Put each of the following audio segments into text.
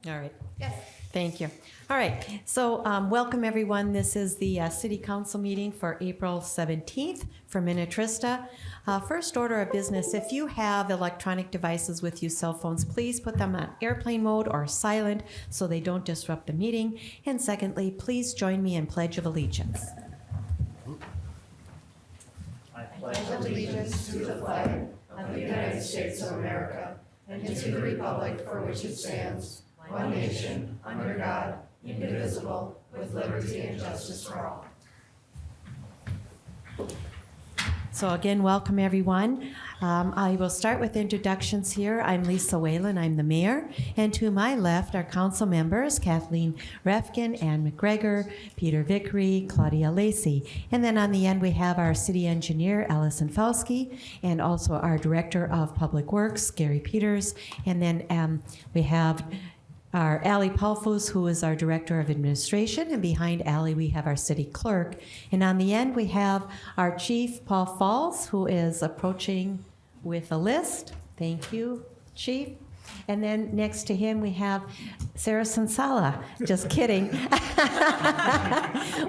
All right. Yes. Thank you. All right. So welcome, everyone. This is the City Council meeting for April 17th for Minnetrista. First order of business, if you have electronic devices with you, cell phones, please put them on airplane mode or silent so they don't disrupt the meeting. And secondly, please join me in Pledge of Allegiance. I pledge allegiance to the flag of the United States of America and to the republic for which it stands, one nation, under God, indivisible, with liberty and justice for all. So again, welcome everyone. I will start with introductions here. I'm Lisa Whalen, I'm the mayor. And to my left are council members, Kathleen Refkin, Ann McGregor, Peter Vickery, Claudia Lacey. And then on the end we have our city engineer, Allison Fauski, and also our director of public works, Gary Peters. And then we have our Allie Paulfus, who is our Director of Administration, and behind Allie we have our City Clerk. And on the end we have our Chief, Paul Falls, who is approaching with a list. Thank you, Chief. And then next to him we have Sarah Sansala. Just kidding.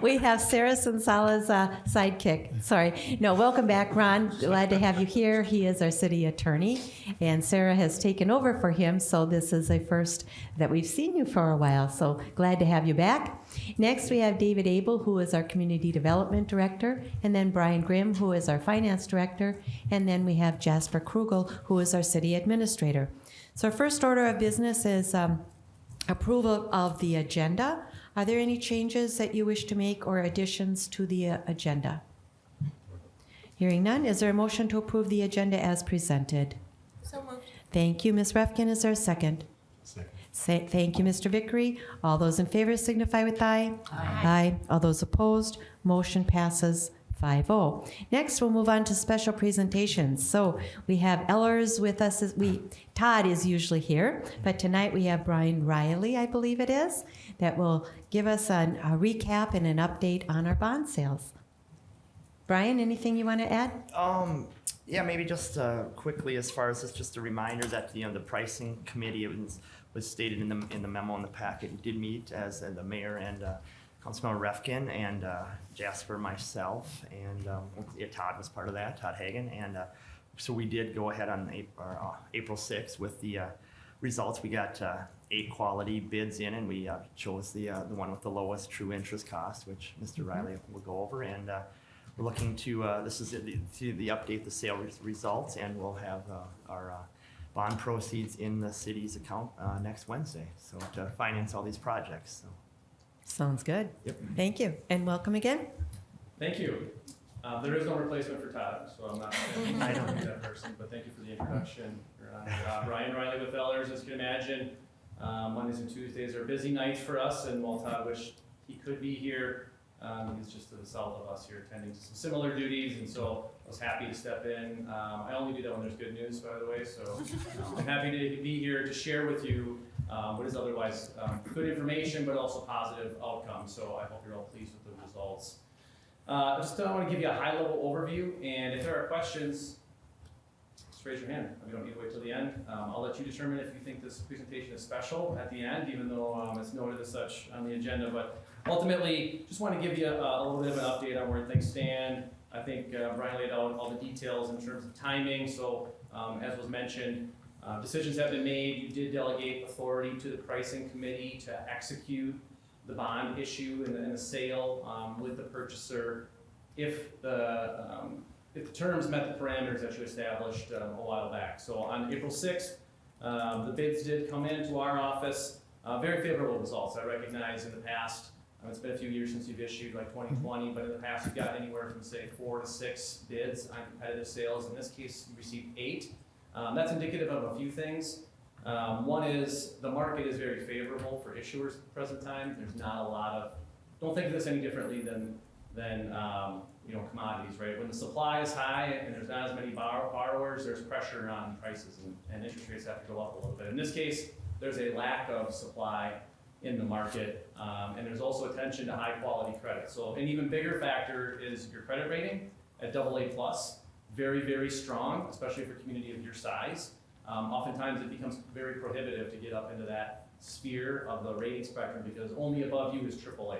We have Sarah Sansala's sidekick. Sorry. No, welcome back, Ron. Glad to have you here. He is our city attorney, and Sarah has taken over for him, so this is a first that we've seen you for a while, so glad to have you back. Next, we have David Abel, who is our Community Development Director, and then Brian Grimm, who is our Finance Director, and then we have Jasper Krugel, who is our City Administrator. So our first order of business is approval of the agenda. Are there any changes that you wish to make or additions to the agenda? Hearing none, is there a motion to approve the agenda as presented? So moved. Thank you, Ms. Refkin. Is there a second? Second. Thank you, Mr. Vickery. All those in favor signify with aye. Aye. All those opposed, motion passes 5-0. Next, we'll move on to special presentations. So we have Ellers with us. Todd is usually here, but tonight we have Brian Riley, I believe it is, that will give us a recap and an update on our bond sales. Brian, anything you want to add? Yeah, maybe just quickly, as far as just a reminder that the pricing committee was stated in the memo in the packet. It did meet as the mayor and Councilmember Refkin and Jasper, myself, and Todd was part of that, Todd Hagan, and so we did go ahead on April 6th with the results. We got 8 quality bids in, and we chose the one with the lowest true interest cost, which Mr. Riley will go over, and we're looking to this is the update the sale results, and we'll have our bond proceeds in the city's account next Wednesday, so to finance all these projects. So. Sounds good. Yep. Thank you, and welcome again. Thank you. There is no replacement for Todd, so I'm not going to be that person, but thank you for the introduction. Brian Riley with Ellers, as you can imagine, Mondays and Tuesdays are busy nights for us, and while Todd wished he could be here, he's just to the south of us here attending to some similar duties, and so I was happy to step in. I only do that when there's good news, by the way, so I'm happy to be here to share with you what is otherwise good information, but also positive outcomes. So I hope you're all pleased with the results. I want to give you a high-level overview, and if there are questions, just raise your hand. We don't need to wait till the end. I'll let you determine if you think this presentation is special at the end, even though it's noted as such on the agenda. But ultimately, just want to give you a little bit of an update on where things stand. I think Brian laid out all the details in terms of timing. So as was mentioned, decisions have been made. You did delegate authority to the pricing committee to execute the bond issue and the sale with the purchaser if the terms met the parameters that you established a while back. So on April 6th, the bids did come into our office. Very favorable results. I recognize in the past, it's been a few years since you've issued like 2020, but in the past you've got anywhere from say 4 to 6 bids on competitive sales. In this case, you received 8. That's indicative of a few things. One is the market is very favorable for issuers at the present time. There's not a lot of, don't think of this any differently than commodities, right? When the supply is high and there's not as many borrowers, there's pressure on prices and interest rates have to go up a little bit. In this case, there's a lack of supply in the market, and there's also attention to high quality credit. So an even bigger factor is your credit rating at AA+. Very, very strong, especially for a community of your size. oftentimes it becomes very prohibitive to get up into that sphere of the rating spectrum because only above you is AAA.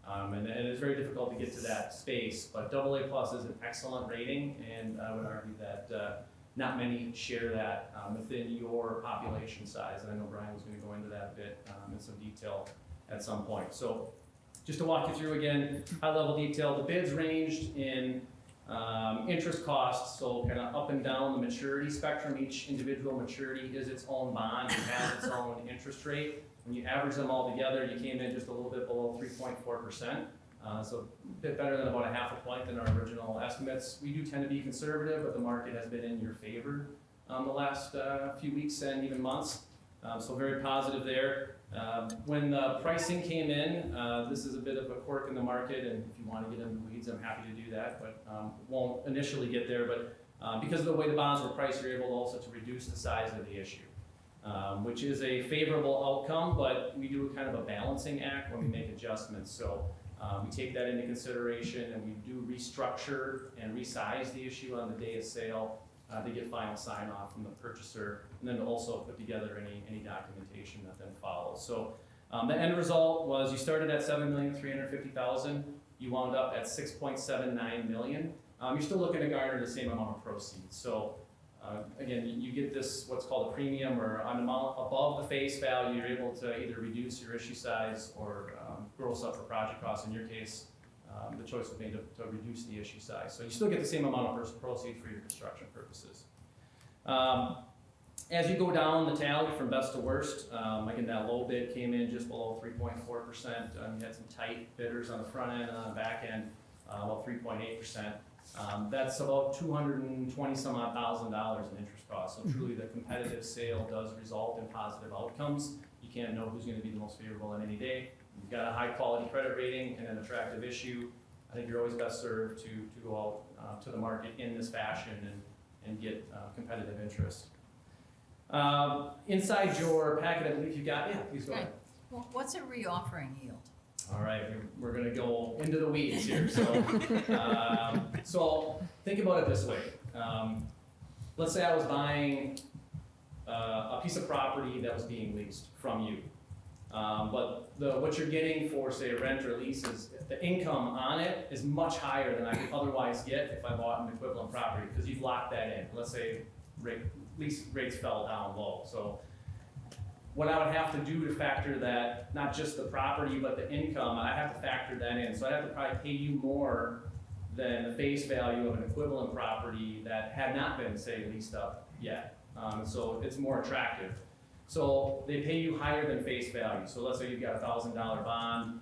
And it's very difficult to get to that space, but AA plus is an excellent rating, and I would argue that not many share that within your population size. And I know Brian was going to go into that a bit in some detail at some point. So just to walk you through again, high level detail, the bids ranged in interest costs, so kind of up and down the maturity spectrum. Each individual maturity is its own bond and has its own interest rate. When you average them all together, you came in just a little bit below 3.4%. So a bit better than about a half a point than our original estimates. We do tend to be conservative, but the market has been in your favor the last few weeks and even months. So very positive there. When the pricing came in, this is a bit of a quirk in the market, and if you want to get into the weeds, I'm happy to do that, but won't initially get there. But because of the way the bonds were priced, you're able also to reduce the size of the issue, which is a favorable outcome, but we do a kind of a balancing act when we make adjustments. So we take that into consideration, and we do restructure and resize the issue on the day of sale to get final sign-off from the purchaser, and then to also put together any documentation that then follows. So the end result was you started at $7,350,000, you wound up at $6.79 million. You're still looking to garner the same amount of proceeds. So again, you get this, what's called a premium, or an amount above the face value. You're able to either reduce your issue size or gross up for project costs. In your case, the choice was made to reduce the issue size. So you still get the same amount of proceeds for your construction purposes. As you go down the tally from best to worst, again, that low bid came in just below 3.4%. You had some tight bidders on the front end and on the back end, about 3.8%. That's about $220 some odd thousand in interest costs. So truly the competitive sale does result in positive outcomes. You can't know who's going to be the most favorable on any day. You've got a high quality credit rating and an attractive issue. I think you're always best served to go out to the market in this fashion and get competitive interest. Inside your packet, I believe you got, yeah, please go ahead. Well, what's a reoffering yield? All right, we're going to go into the weeds here. So think about it this way. Let's say I was buying a piece of property that was being leased from you. But what you're getting for, say, a rent or lease is the income on it is much higher than I could otherwise get if I bought an equivalent property, because you've locked that in. Let's say lease rates fell down low. So what I would have to do to factor that, not just the property, but the income, I have to factor that in. So I'd have to probably pay you more than the face value of an equivalent property that had not been, say, leased up yet. So it's more attractive. So they pay you higher than face value. So let's say you've got a $1,000 bond.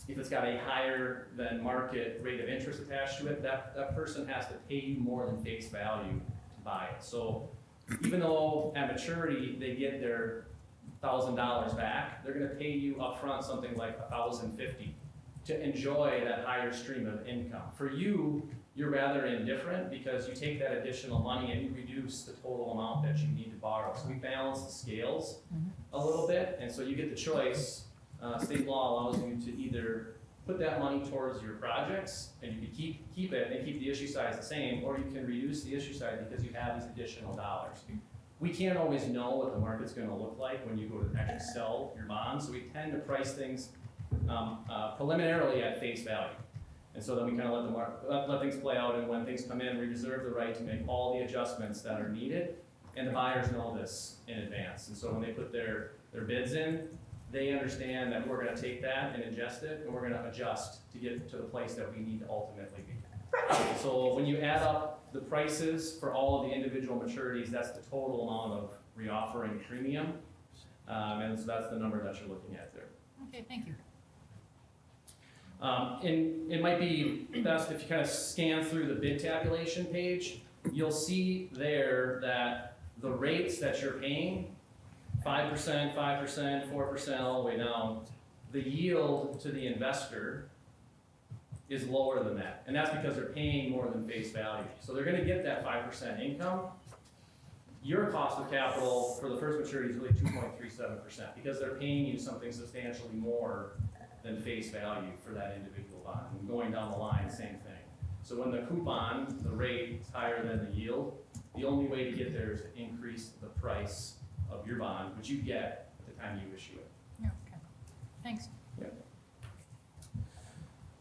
If it's got a higher than market rate of interest attached to it, that person has to pay you more than face value to buy it. So even though at maturity they get their $1,000 back, they're going to pay you upfront something like $1,050 to enjoy that higher stream of income. For you, you're rather indifferent because you take that additional money and you reduce the total amount that you need to borrow. So we balance the scales a little bit, and so you get the choice. State law allows you to either put that money towards your projects, and you can keep it and keep the issue size the same, or you can reduce the issue size because you have these additional dollars. We can't always know what the market's going to look like when you go to actually sell your bonds, so we tend to price things preliminarily at face value. And so then we kind of let things play out, and when things come in, we reserve the right to make all the adjustments that are needed, and the buyers know this in advance. And so when they put their bids in, they understand that we're going to take that and ingest it, and we're going to adjust to get to the place that we need to ultimately be. So when you add up the prices for all of the individual maturities, that's the total amount of reoffering premium, and so that's the number that you're looking at there. Okay, thank you. And it might be best if you kind of scan through the bid tabulation page. You'll see there that the rates that you're paying, 5%, 5%, 4%, all the way down, the yield to the investor is lower than that. And that's because they're paying more than face value. So they're going to get that 5% income. Your cost of capital for the first maturity is really 2.37% because they're paying you something substantially more than face value for that individual bond. And going down the line, same thing. So when the coupon, the rate, is higher than the yield, The only way to get there is to increase the price of your bond, which you get at the time you issue it. Yeah, okay. Thanks.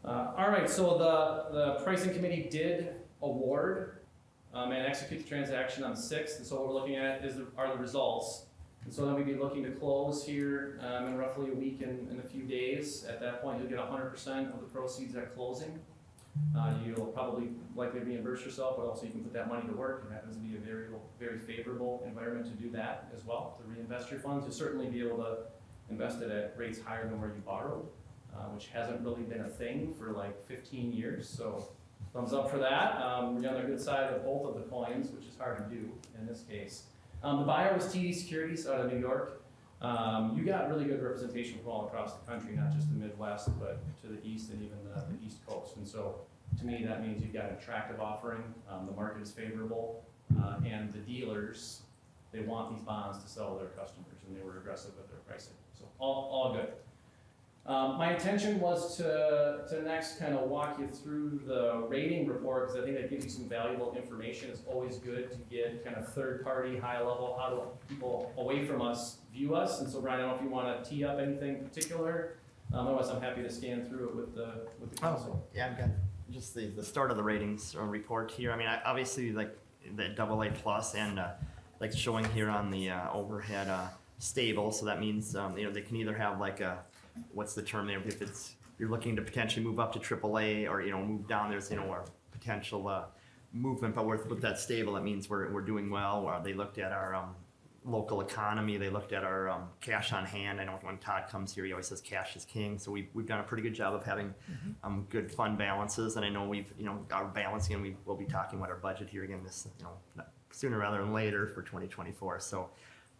All right, so the pricing committee did award and execute the transaction on the 6th, and so what we're looking at are the results. And so then we'd be looking to close here in roughly a week and a few days. At that point, you'll get 100% of the proceeds at closing. You'll probably likely reimburse yourself, but also you can put that money to work. It happens to be a very favorable environment to do that as well, to reinvest your funds. You'll certainly be able to invest it at rates higher than where you borrowed, which hasn't really been a thing for like 15 years. So thumbs up for that. You're on the good side of both of the coins, which is hard to do in this case. The buyer was TD Securities out of New York. You got really good representation from all across the country, not just the Midwest, but to the east and even the East Coast. And so to me, that means you've got an attractive offering. The market is favorable, and the dealers, they want these bonds to sell to their customers, and they were aggressive with their pricing. So all good. My intention was to next kind of walk you through the rating report, because I think that gives you some valuable information. It's always good to get kind of third-party, high-level, how do people away from us view us. And so, Brian, I don't know if you want to tee up anything particular. Otherwise, I'm happy to scan through it with the council. Yeah, I've got just the start of the ratings report here. I mean, obviously, like the AA plus and like showing here on the overhead stable. So that means they can either have like a what's the term there? If you're looking to potentially move up to AAA or move down, there's a potential movement. But with that stable, that means we're doing well. They looked at our local economy. They looked at our cash on hand. I know when Todd comes here, he always says cash is king. So we've done a pretty good job of having good fund balances. And I know we've our balancing, and we will be talking about our budget here again this sooner rather than later for 2024. So.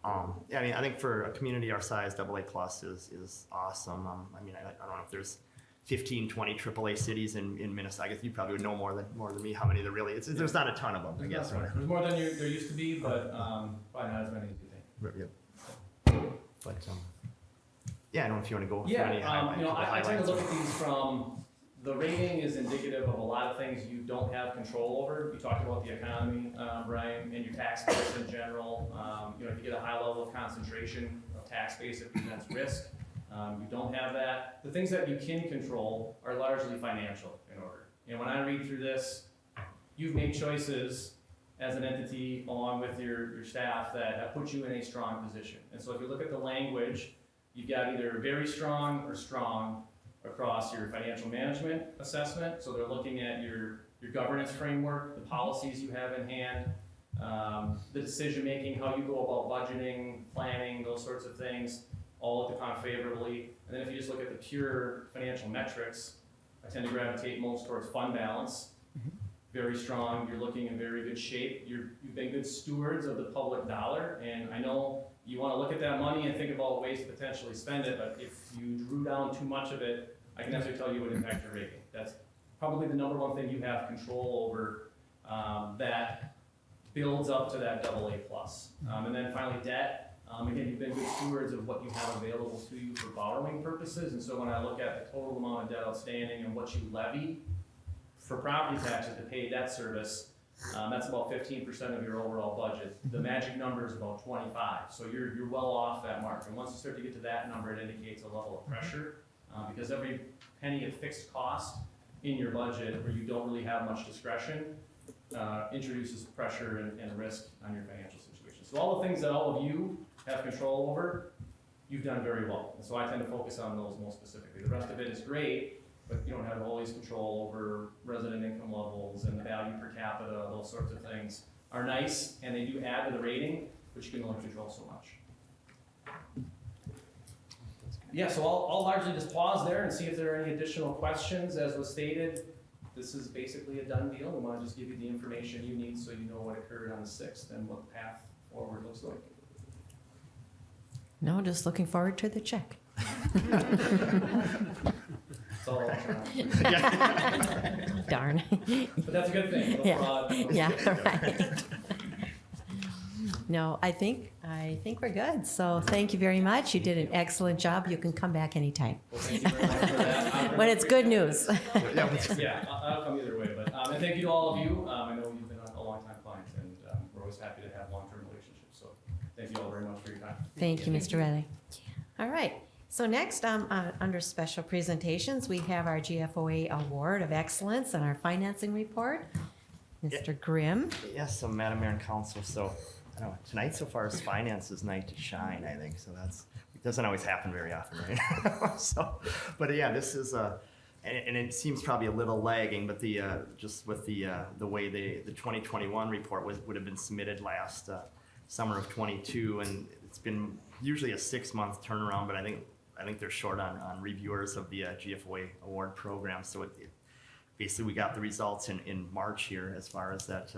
I mean, I think for a community our size, AA plus is awesome. I mean, I don't know if there's 15, 20 AAA cities in Minnesota. I guess you probably would know more than me how many there really is. There's not a ton of them, I guess. There's more than there used to be, but probably not as many as you think. Yeah. But yeah, I don't know if you want to go through any I tend to look at these from. The rating is indicative of a lot of things you don't have control over. You talked about the economy, Brian, and your tax base in general. If you get a high level of concentration of tax base, it presents risk. You don't have that. The things that you can control are largely financial in order. And when I read through this, you've made choices as an entity along with your staff that have put you in a strong position. And so if you look at the language, you've got either very strong or strong across your financial management assessment. So they're looking at your governance framework, the policies you have in hand, the decision-making, how you go about budgeting, planning, those sorts of things, all look upon favorably. And then if you just look at the pure financial metrics, I tend to gravitate most towards fund balance. Very strong, you're looking in very good shape. You've been good stewards of the public dollar, and I know you want to look at that money and think about ways to potentially spend it, but if you drew down too much of it, I can actually tell you would impact your rating. That's probably the number one thing you have control over that builds up to that AA plus. And then finally debt. Again, you've been good stewards of what you have available to you for borrowing purposes, and so when I look at the total amount of debt outstanding and what you levy for property taxes to pay debt service, that's about 15% of your overall budget. The magic number is about 25, so you're well off that mark. And once you start to get to that number, it indicates a level of pressure, because every penny of fixed cost in your budget where you don't really have much discretion introduces pressure and risk on your financial situation. So all the things that all of you have control over, you've done very well. And so I tend to focus on those most specifically. The rest of it is great, but you don't have always control over resident income levels and the value per capita. Those sorts of things are nice, and they do add to the rating, but you can only control so much. Yeah, so I'll largely just pause there and see if there are any additional questions. As was stated, this is basically a done deal. We want to just give you the information you need so you know what occurred on the 6th and what the path forward looks like. No, just looking forward to the check. That's all. Darn. But that's a good thing. Yeah. Fraud, Yeah, right. No, I think we're good. So thank you very much. You did an excellent job. You can come back anytime. Well, thank you very much for that. When it's good news. Yeah, I'll come either way. But and thank you to all of you. I know you've been a long time client, and we're always you all very much for your time. Thank you, Mr. Riley. All right. So next, under special presentations, we have our GFOA Award of Excellence and our financing report. Mr. Grimm. Yes, so Madam Mayor and Council, so, I don't know, tonight so far is finance's night to shine, I think, so it doesn't always happen very often, right? So, but yeah, this is, and it seems probably a little lagging, but just with the way the 2021 report would have been submitted last summer of 22, and it's been usually a 6-month turnaround, but I think they're short on reviewers of the GFOA award program, so basically, we got the results in March here as far as that.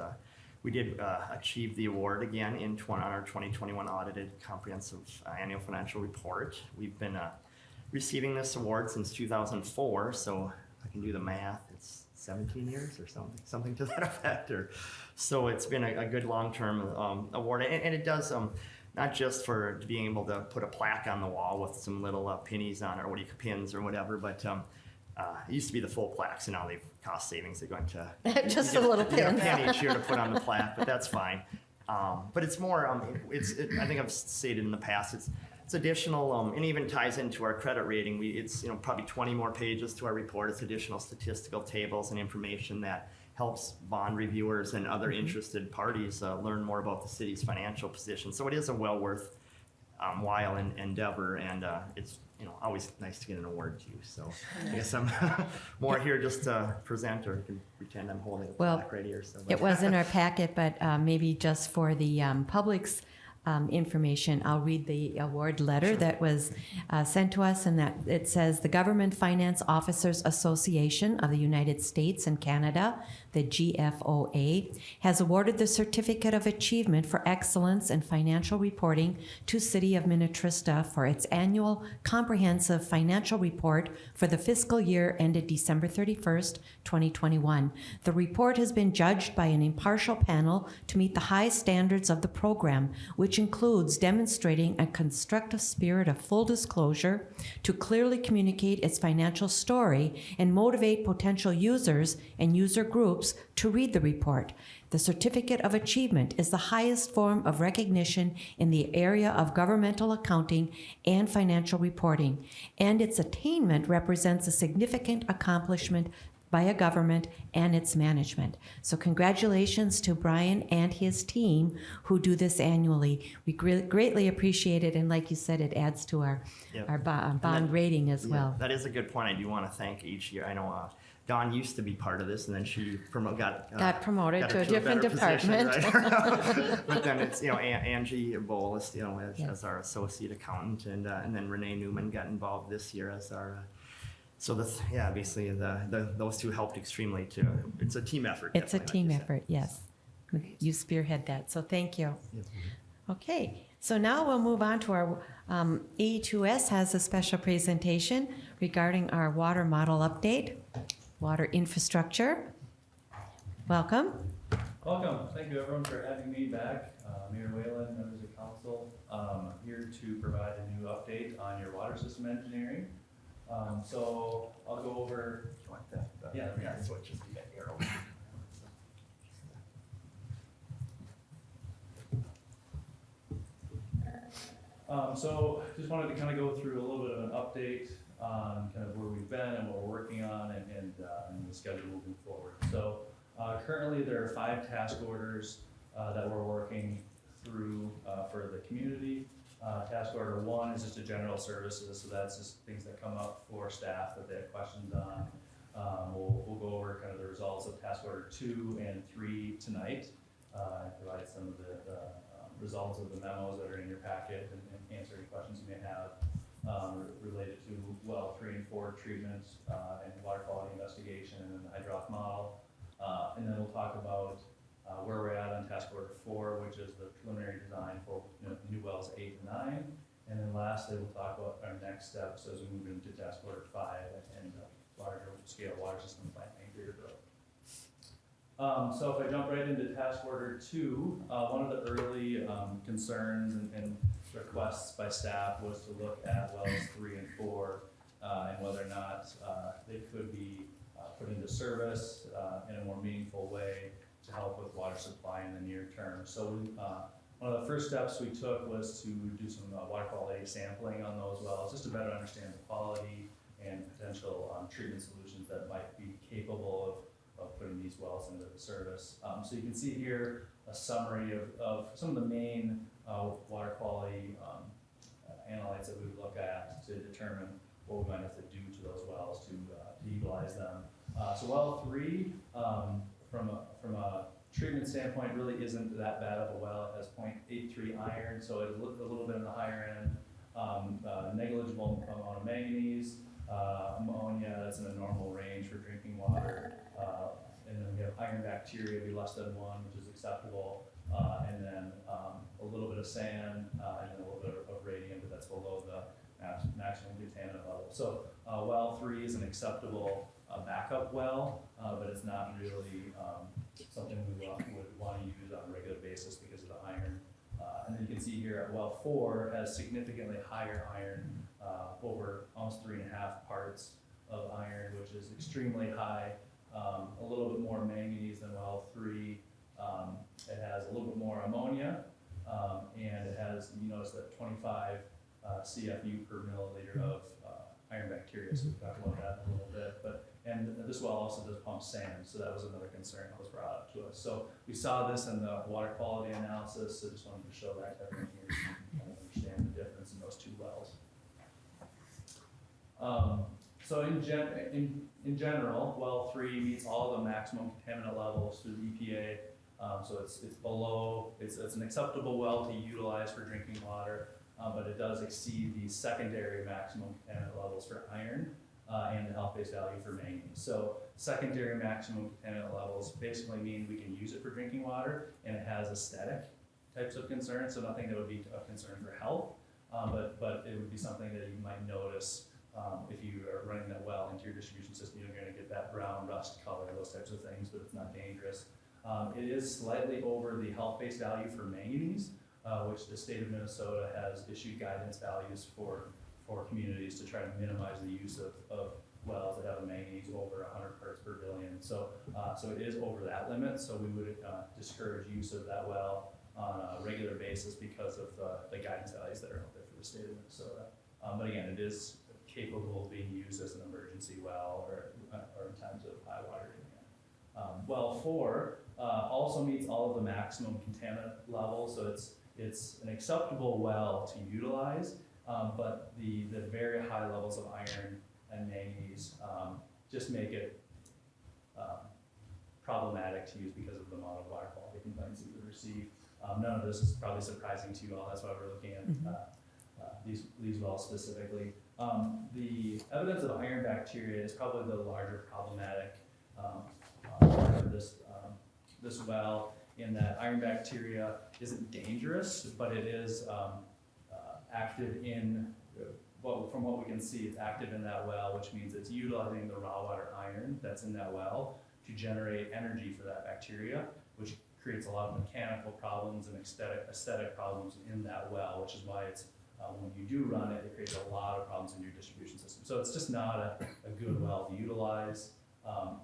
We did achieve the award again on our 2021 audited comprehensive annual financial report. We've been receiving this award since 2004, so if I can do the math, it's 17 years or something to that effect. So it's been a good long-term award, and it does not just for being able to put a plaque on the wall with some little pennies on it, or pins or whatever, but it used to be the full plaques, and now they've cost savings. They're going to Just a little you get pin. a penny each year to put on the plaque, but that's fine. But it's more. I think I've stated in the past. It's additional, and even ties into our credit rating. It's probably 20 more pages to our report. It's additional statistical tables and information that helps bond reviewers and other interested parties learn more about the city's financial position. So it is a well worth while endeavor, and it's always nice to get an award too. So I guess I'm more here just to present, or you can pretend I'm holding a plaque right here. So, It was in our packet, but maybe just for the public's information, I'll read the award letter that was sent to us, and that it says the Government Finance Officers Association of the United States and Canada, the GFOA, has awarded the Certificate of Achievement for Excellence in Financial Reporting to City of Minnetrista for its annual comprehensive financial report for the fiscal year ended December 31st, 2021. The report has been judged by an impartial panel to meet the high standards of the program, which includes demonstrating a constructive spirit of full disclosure to clearly communicate its financial story and motivate potential users and user groups to read the report. The Certificate of Achievement is the highest form of recognition in the area of governmental accounting and financial reporting, and its attainment represents a significant accomplishment by a government and its management. So congratulations to Brian and his team who do this annually. We greatly appreciate it, and like you said, it adds to our bond rating as well. That is a good point. I do want to thank each year. I know Dawn used to be part of this, and then she got promoted to a different better position, department. right? But then it's Angie Bolus, as our associate accountant, and then Renee Newman got involved this year as our. So obviously those two helped extremely too. It's a team effort. It's a definitely, team like you effort, yes. You spearhead that, so thank you. said. Okay, so now we'll move on to our, AE2S has a special presentation regarding our water model update, water infrastructure. Welcome. Welcome. Thank you everyone for having me back. Mayor Whalen, members of council, I'm here to provide a new update on your water system engineering. So I'll go over. You want that? Yeah. So it's just the arrow. So just wanted to kind of go through a little bit of an update on kind of where we've been and what we're working on, and the schedule moving forward. So currently there are 5 task orders that we're working through for the community. Task order 1 is just a general services, so that's just things that come up for staff that they have questions on. We'll go over kind of the results of task order 2 and 3 tonight, and provide some of the results of the memos that are in your packet, and answer any questions you may have related to well 3 and 4 treatments and water quality investigation and the hydraulic model. And then we'll talk about where we're at on task order 4, which is the preliminary design for new wells 8 and 9. And then lastly, we'll talk about our next steps as we move into task order 5 and larger scale water system planning for your growth. So if I jump right into task order 2, one of the early concerns and requests by staff was to look at wells 3 and 4 and whether or not they could be put into service in a more meaningful way to help with water supply in the near term. So One of the first steps we took was to do some water quality sampling on those wells, just to better understand the quality and potential treatment solutions that might be capable of putting these wells into the service. So you can see here a summary of some of the main water quality analytes that we would look at to determine what we might have to do to those wells to utilize them. So well 3, from a treatment standpoint, really isn't that bad of a well. It has 0.83 iron, so it's a little bit on the higher end. Negligible amount of manganese, ammonia, that's in a normal range for drinking water. And then we have iron bacteria be less than 1, which is acceptable. And then a little bit of sand and then a little bit of radium, but that's below the maximum contaminant level. So well 3 is an acceptable backup well, but it's not really something we would want to use on a regular basis because of the iron. And then you can see here at well 4 has significantly higher iron, over almost 3.5 parts of iron, which is extremely high. A little bit more manganese than well 3. It has a little bit more ammonia, and it has, you notice that 25 CFU per milliliter of iron bacteria, so we've talked about that in a little bit. And this well also does pump sand, so that was another concern that was brought up to us. So we saw this in the water quality analysis, so just wanted to show that to everyone here so you can kind of understand the difference in those two wells. So in general, well 3 meets all the maximum contaminant levels through the EPA. So it's below, it's an acceptable well to utilize for drinking water, but it does exceed the secondary maximum contaminant levels for iron and the health-based value for manganese. So secondary maximum contaminant levels basically mean we can use it for drinking water, and it has aesthetic types of concerns, so nothing that would be a concern for health, but it would be something that you might notice if you are running that well into your distribution system. You're going to get that brown rust color, those types of things, but it's not dangerous. It is slightly over the health-based value for manganese, which the state of Minnesota has issued guidance values for communities to try to minimize the use of wells that have a manganese over 100 parts per billion. So it is over that limit, so we would discourage use of that well on a regular basis because of the guidance values that are out there for the state of Minnesota. But again, it is capable of being used as an emergency well or in times of high water demand. Well 4 also meets all of the maximum contaminant levels, so it's an acceptable well to utilize, but the very high levels of iron and manganese just make it problematic to use because of the amount of water quality complaints that we receive. None of this is probably surprising to you all, that's why we're looking at these wells specifically. The evidence of iron bacteria is probably the larger problematic part of this well, in that iron bacteria isn't dangerous, but it is active in, from what we can see, it's active in that well, which means it's utilizing the raw water iron that's in that well to generate energy for that bacteria, which creates a lot of mechanical problems and aesthetic problems in that well, which is why it's when you do run it, it creates a lot of problems in your distribution system. So it's just not a good well to utilize.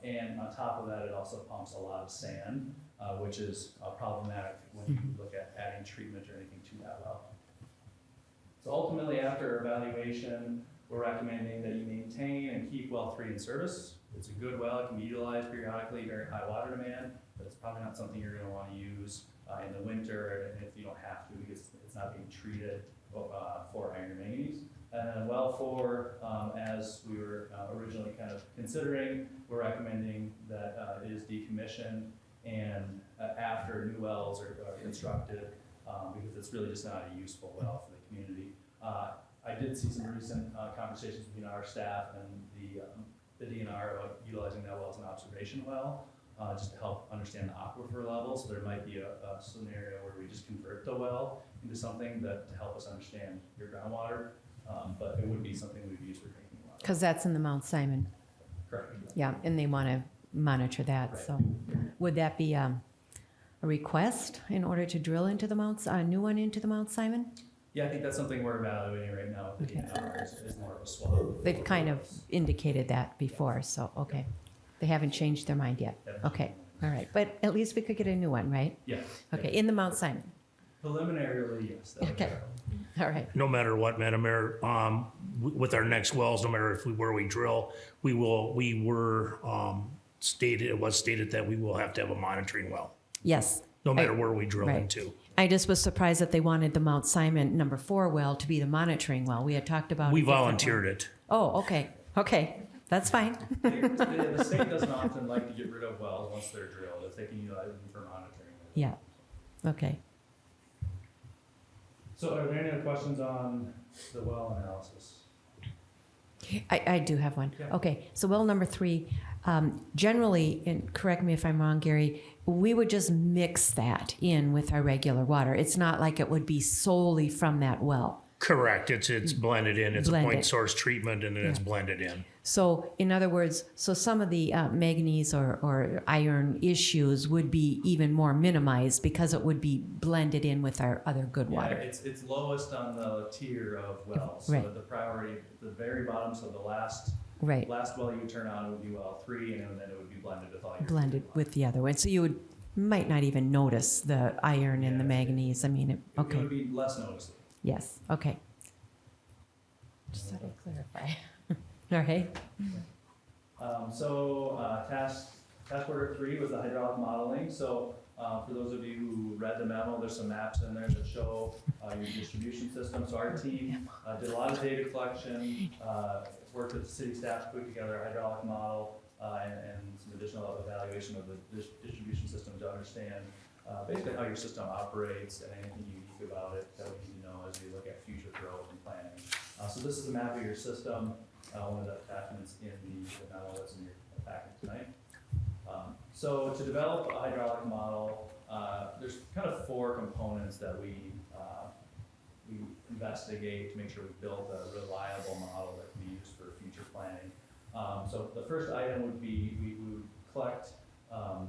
And on top of that, it also pumps a lot of sand, which is problematic when you look at adding treatment or anything to that well. So ultimately, after evaluation, we're recommending that you maintain and keep well 3 in service. It's a good well, it can be utilized periodically during high water demand, but it's probably not something you're going to want to use in the winter, and if you don't have to, because it's not being treated for iron and manganese. And then well 4, as we were originally kind of considering, we're recommending that it is decommissioned and after new wells are constructed, because it's really just not a useful well for the community. I did see some recent conversations between our staff and the DNR about utilizing that well as an observation well, just to help understand the aquifer level. So there might be a scenario where we just convert the well into something to help us understand your groundwater, but it would be something we'd use for drinking water. Because that's in the Mount Simon. Correct. Yeah, and they want to monitor that. Right. So would that be a request in order to drill into the a new one into the Mount Simon? Yeah, I think that's something we're evaluating right now with the Okay. DNR is more of a swab. They've kind of indicated that before, so, okay. They haven't changed their mind yet. Haven't Okay, changed. all right. But at least we could get a new one, right? Yeah. Okay, in the Mount Simon. Preliminarily, yes. that would Okay. be All right. No matter what, Madam Mayor, with our next wells, no matter where we drill, it was stated that we will have to have a monitoring well, Yes. no matter I- where we drill right. into. I just was surprised that they wanted the Mount Simon number 4 well to be the monitoring well. We had talked about. We a different volunteered one. it. Oh, okay. Okay. That's fine. The state doesn't often like to get rid of wells once they're drilled, if they can utilize them for monitoring. Yeah. Okay. So are there any other questions on the well analysis? I do have one. Yeah. Okay, so well number 3, generally, and correct me if I'm wrong, Gary, we would just mix that in with our regular water. It's not like it would be solely from that well. Correct. It's blended in. It's a Blended. point source treatment, and then it's Yeah. blended in. So in other words, so some of the manganese or iron issues would be even more minimized because it would be blended in with our other good Yeah, water. it's lowest on the tier of wells. So Right. the priority, the very bottom, so the last Right, well you turn on would be well 3, and then it would be blended with all your. blended with the other one. So you might not even notice the iron and the Yeah. manganese. I mean, It okay, would be less noticeable. yes, okay. Just thought I'd clarify. All right, Task order 3 was the hydraulic modeling. So for those of you who read the memo, there's some maps in there that show your distribution system. So our team did a lot of data collection, worked with the city staff to put together a hydraulic model and some additional evaluation of the distribution system to understand basically how your system operates and anything unique about it that we need to know as we look at future growth and planning. So this is a map of your system, one of the attachments in the memo that's in your packet tonight. So to develop a hydraulic model, there's kind of 4 components that we investigate to make sure we build a reliable model that can be used for future planning. So the first item would be we would collect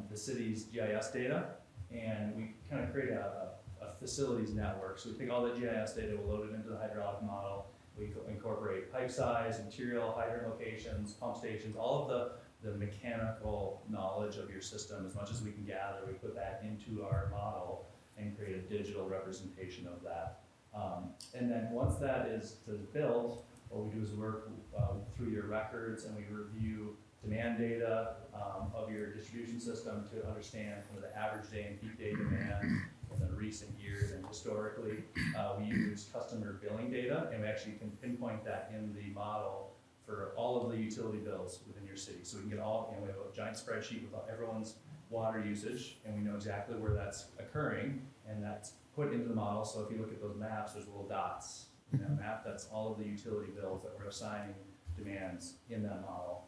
the city's GIS data, and we kind of create a facilities network. So we take all the GIS data, we'll load it into the hydraulic model. We incorporate pipe size, material, hydrant locations, pump stations, all of the mechanical knowledge of your system, as much as we can gather, we put that into our model and create a digital representation of that. And then once that is built, what we do is work through your records, and we review demand data of your distribution system to understand kind of the average day and peak day demand in the recent years. And historically, we use customer billing data, and we actually can pinpoint that in the model for all of the utility bills within your city. So we can get all, we have a giant spreadsheet with everyone's water usage, and we know exactly where that's occurring, and that's put into the model. So if you look at those maps, there's little dots in that map. That's all of the utility bills that we're assigning demands in that model.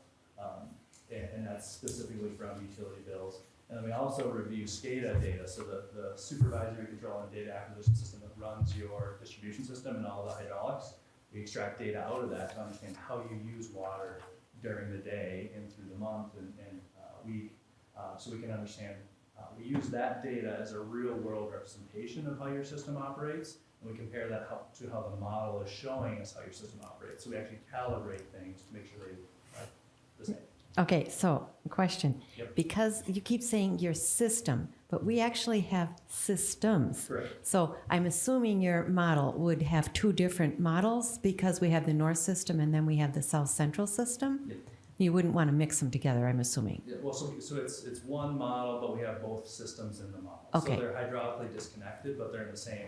And that's specifically from utility bills. And then we also review SCADA data, so the supervisory control and data acquisition system that runs your distribution system and all the hydraulics. We extract data out of that to understand how you use water during the day and through the month and week, so we can understand. We use that data as a real-world representation of how your system operates, and we compare that to how the model is showing us how your system operates. So we actually calibrate things to make sure they are the same. okay, so question. Yep. Because you keep saying your system, but we actually have systems. Correct. So I'm assuming your model would have 2 different models because we have the north system and then we have the south central system? Yep. You wouldn't want to mix them together, I'm assuming. Yeah, well, so it's one model, but we have both systems in the model. Okay. So they're hydraulically disconnected, but they're in the same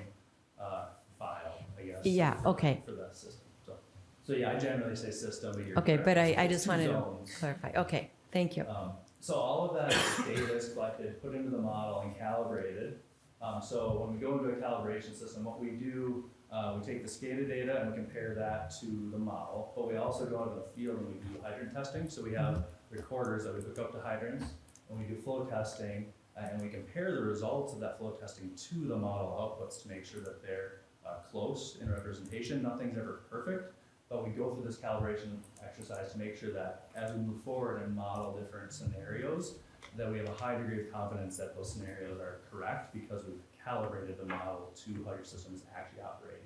file, I guess. Yeah, for- okay. For that system. So yeah, I generally say system, but you're Okay, correct. but I It's just 2 wanted to zones. clarify. Okay, thank you. So all of that data is collected, put into the model, and calibrated. So when we go into a calibration system, what we do, we take the SCADA data and we compare that to the model, but we also go into the field and we do hydrant testing. So we have recorders that we hook up to hydrants, and we do flow testing, and we compare the results of that flow testing to the model outputs to make sure that they're close in representation. Nothing's ever perfect, but we go through this calibration exercise to make sure that as we move forward and model different scenarios, that we have a high degree of confidence that those scenarios are correct because we've calibrated the model to how your system is actually operating.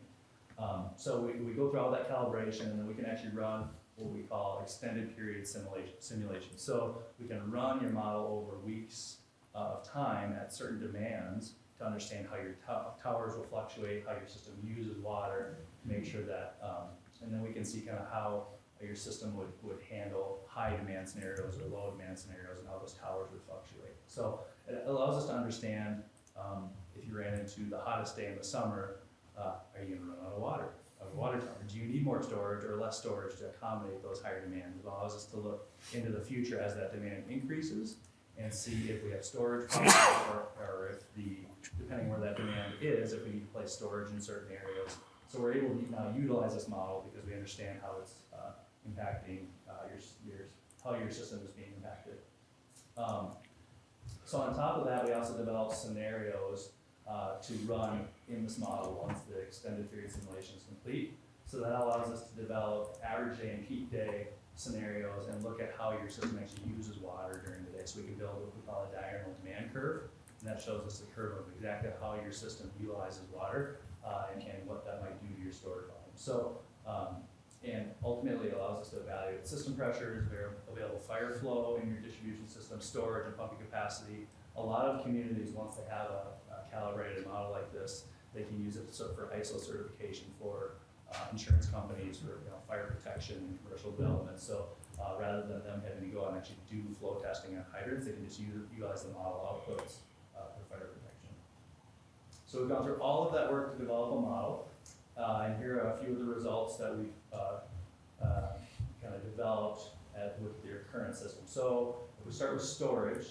So we go through all that calibration, and then we can actually run what we call extended period simulation. So we can run your model over weeks of time at certain demands to understand how your towers will fluctuate, how your system uses water, make sure that, and then we can see kind of how your system would handle high demand scenarios or low demand scenarios and how those towers would fluctuate. So it allows us to understand if you ran into the hottest day in the summer, are you gonna run out of water? Of water tower? Do you need more storage or less storage to accommodate those higher demands? It allows us to look into the future as that demand increases and see if we have storage problems or if depending where that demand is, if we need to place storage in certain areas. So we're able to now utilize this model because we understand how it's impacting how your system is being impacted. So on top of that, we also developed scenarios to run in this model once the extended period simulation is complete. So that allows us to develop average day and peak day scenarios and look at how your system actually uses water during the day. So we can build what we call a diurnal demand curve, and that shows us a curve of exactly how your system utilizes water and what that might do to your storage volume. So, and ultimately it allows us to evaluate system pressures, available fire flow in your distribution system, storage and pumping capacity. A lot of communities, once they have a calibrated model like this, they can use it for ISO certification for insurance companies for fire protection and commercial development. So rather than them having to go out and actually do flow testing on hydrants, they can just utilize the model outputs for fire protection. So we've gone through all of that work to develop a model, and here are a few of the results that we've kind of developed with your current system. So if we start with storage,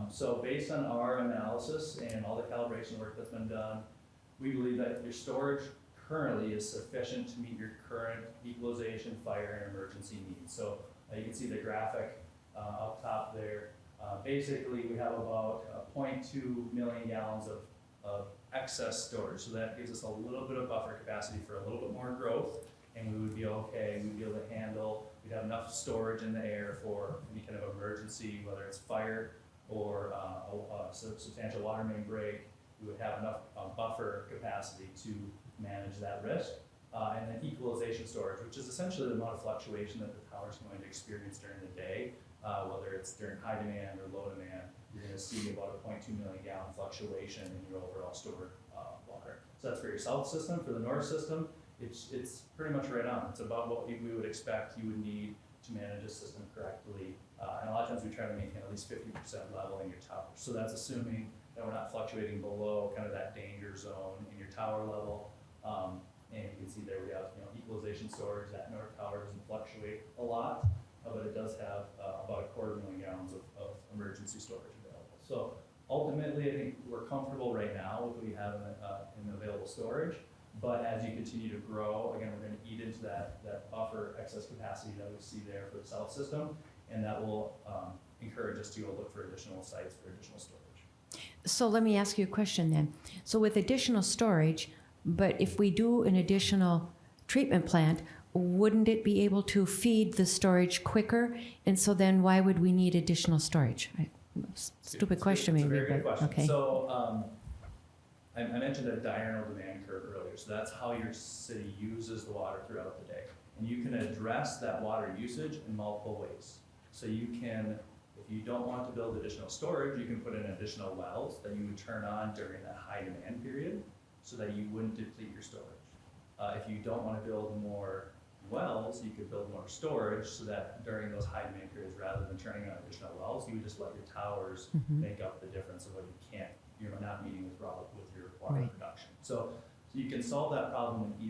so based on our analysis and all the calibration work that's been done, we believe that your storage currently is sufficient to meet your current equalization, fire, and emergency needs. So you can see the graphic up top there. Basically, we have about 0.2 million gallons of excess storage. So that gives us a little bit of buffer capacity for a little bit more growth, and we would be okay. We'd be able to handle, we'd have enough storage in the air for any kind of emergency, whether it's fire or a substantial water main break. We would have enough buffer capacity to manage that risk. And then equalization storage, which is essentially the amount of fluctuation that the tower is going to experience during the day, whether it's during high demand or low demand. You're going to see about a 0.2 million gallon fluctuation in your overall stored water. So that's for your south system. For the north system, it's pretty much right on. It's about what we would expect you would need to manage a system correctly. And a lot of times we try to maintain at least 50% level in your tower. So that's assuming that we're not fluctuating below kind of that danger zone in your tower level. And you can see there we have equalization storage. That north tower doesn't fluctuate a lot, but it does have about 250,000 gallons of emergency storage available. So ultimately, I think we're comfortable right now with what we have in available storage. But as you continue to grow, again, we're going to eat into that buffer excess capacity that we see there for the south system, and that will encourage us to go look for additional sites for additional storage. So let me ask you a question then. So with additional storage, but if we do an additional treatment plant, wouldn't it be able to feed the storage quicker? And so then why would we need additional storage? Stupid question It's a maybe, very good but question. okay. So I mentioned a diurnal demand curve earlier. So that's how your city uses the water throughout the day. And you can address that water usage in multiple ways. So you can, if you don't want to build additional storage, you can put in additional wells that you would turn on during that high demand period so that you wouldn't deplete your storage. If you don't want to build more wells, you could build more storage so that during those high demand periods, rather than turning on additional wells, you would just let your towers make up the difference of what you're not meeting with your water Right. production. So you can solve that problem in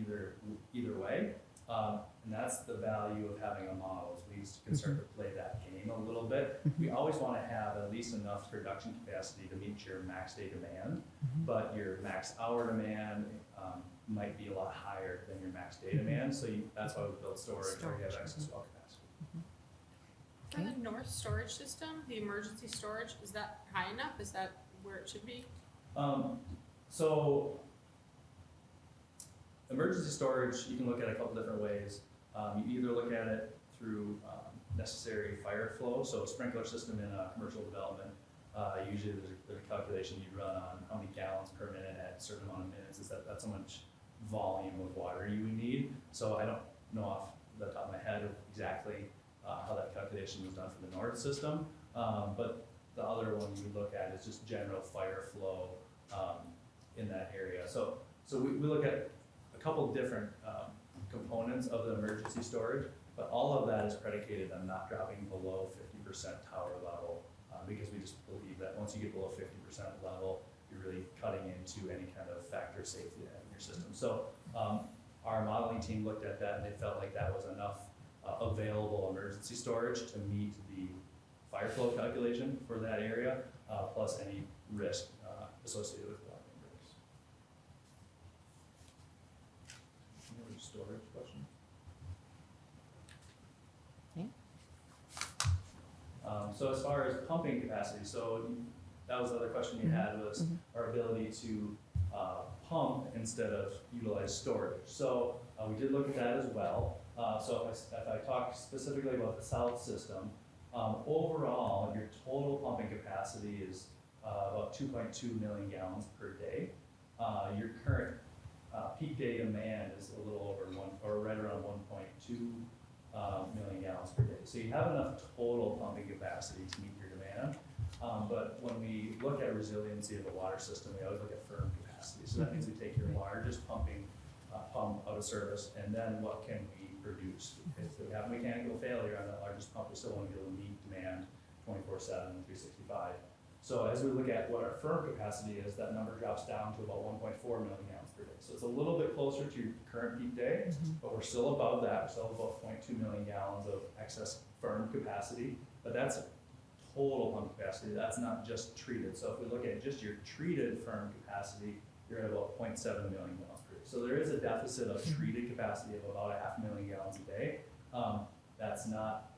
either way. And that's the value of having a model, is we can start to play that game a little bit. We always want to have at least enough production capacity to meet your max day demand, but your max hour demand might be a lot higher than your max day demand. So that's why we build storage where you have excess well capacity. For the north storage system, the emergency storage, is that high enough? Is that where it should be? So emergency storage, you can look at a couple different ways. You either look at it through necessary fire flow, so a sprinkler system in a commercial development, usually there's a calculation you run on how many gallons per minute at a certain amount of minutes, that's how much volume of water you would need. So I don't know off the top of my head of exactly how that calculation was done for the north system, but the other one you would look at is just general fire flow in that area. So we look at a couple different components of the emergency storage, but all of that is predicated on not dropping below 50% tower level, because we just believe that once you get below 50% level, you're really cutting into any kind of factor of safety in your system. So our modeling team looked at that and they felt like that was enough available emergency storage to meet the fire flow calculation for that area, plus any risk associated with blocking breaks. Any other storage question? So as far as pumping capacity, so that was the other question you had, was our ability to pump instead of utilize storage. So we did look at that as well. So if I talk specifically about the south system, overall your total pumping capacity is about 2.2 million gallons per day. Your current peak day demand is a little over right around 1.2 million gallons per day. So you have enough total pumping capacity to meet your demand. But when we look at resiliency of a water system, we always look at firm capacity. So that means we take your largest pump out of service, and then what can we produce? If we have mechanical failure on that largest pump, we still want to be able to meet demand 24/7, 365. So as we look at what our firm capacity is, that number drops down to about 1.4 million gallons per day. So it's a little bit closer to your current peak day, but we're still above that. We're still above 0.2 million gallons of excess firm capacity, but that's total pump capacity. That's not just treated. So if we look at just your treated firm capacity, you're at about 0.7 million gallons per day. So there is a deficit of treated capacity of about 500,000 gallons a day. That's not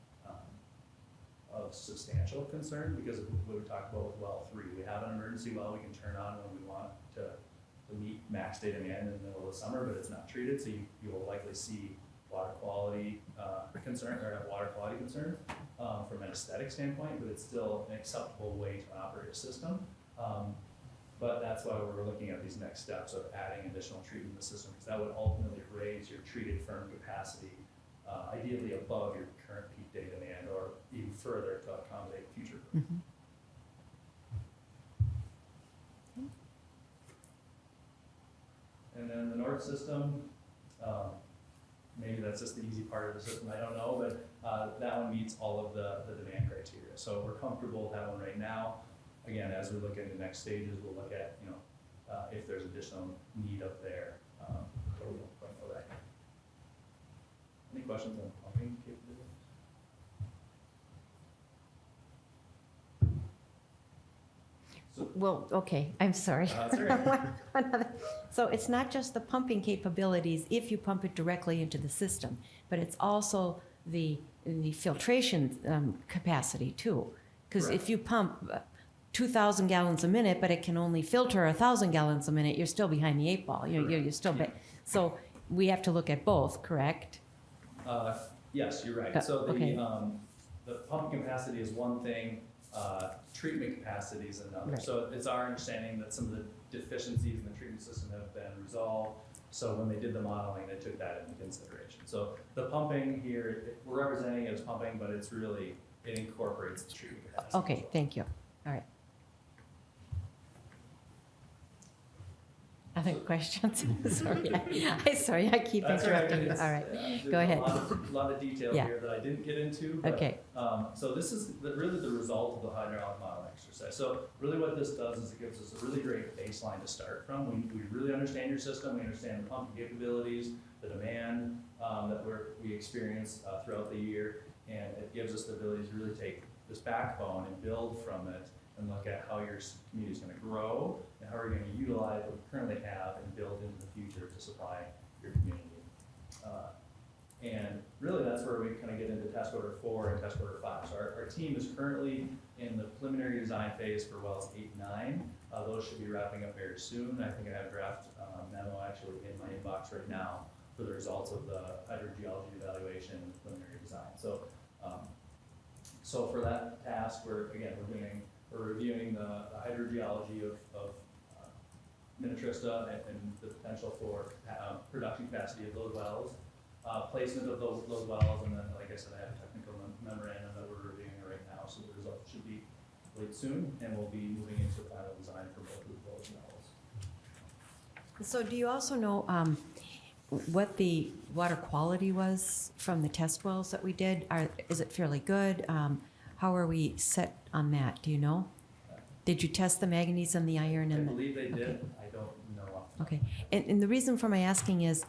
of substantial concern because of what we talked about with well 3. We have an emergency well we can turn on when we want to meet max day demand in the middle of the summer, but it's not treated, so you will likely see water quality concerns from an aesthetic standpoint, but it's still an acceptable way to operate a system. But that's why we're looking at these next steps of adding additional treatment to the system, because that would ultimately raise your treated firm capacity, ideally above your current peak day demand, or even further to accommodate future growth. And then the north system, maybe that's just the easy part of the system, I don't know, but that one meets all of the demand criteria. So we're comfortable with that one right now. Again, as we look into next stages, we'll look at, if there's additional need up there. But we don't quite know that yet. Any questions on pumping capabilities? Well, okay, I'm sorry. That's all right. So it's not just the pumping capabilities if you pump it directly into the system, but it's also the filtration capacity too. Because if you pump 2,000 gallons a minute, but it can only filter 1,000 gallons a minute, you're still behind the 8 ball. You're still so we have to look at both, correct? Yes, you're right. So okay. The pump capacity is one thing, treatment capacity is another. Right. So it's our understanding that some of the deficiencies in the treatment system have been resolved. So when they did the modeling, they took that into consideration. So the pumping here, we're representing it as pumping, but it incorporates the treatment capacity. Okay, as well. thank you. All right. Other questions? Sorry, I keep That's interrupting you. It's, All right, there's go ahead. A lot of detail Yeah. here that I didn't get into. But, Okay. So this is really the result of the hydraulic model exercise. So really what this does is it gives us a really great baseline to start from. We really understand your system. We understand the pumping capabilities, the demand that we experience throughout the year. And it gives us the ability to really take this backbone and build from it and look at how your community is going to grow and how we're going to utilize what we currently have and build into the future to supply your community. And really that's where we kind of get into task order 4 and task order 5. So our team is currently in the preliminary design phase for wells 8 and 9. Those should be wrapping up very soon. I think I have a draft memo actually in my inbox right now for the results of the hydrogeology evaluation and preliminary design. So for that task, we're reviewing the hydrogeology of Minnetrista and the potential for production capacity of those wells, placement of those wells, and then, like I said, I have a technical memorandum that we're reviewing right now, so the results should be late soon, and we'll be moving into final design for both of those wells. So do you also know what the water quality was from the test wells that we did? Is it fairly good? How are we set on that? Do you know? Did you test the manganese and the iron I and the? believe they okay. did, I don't know. off the top. Okay, and the reason for my asking is,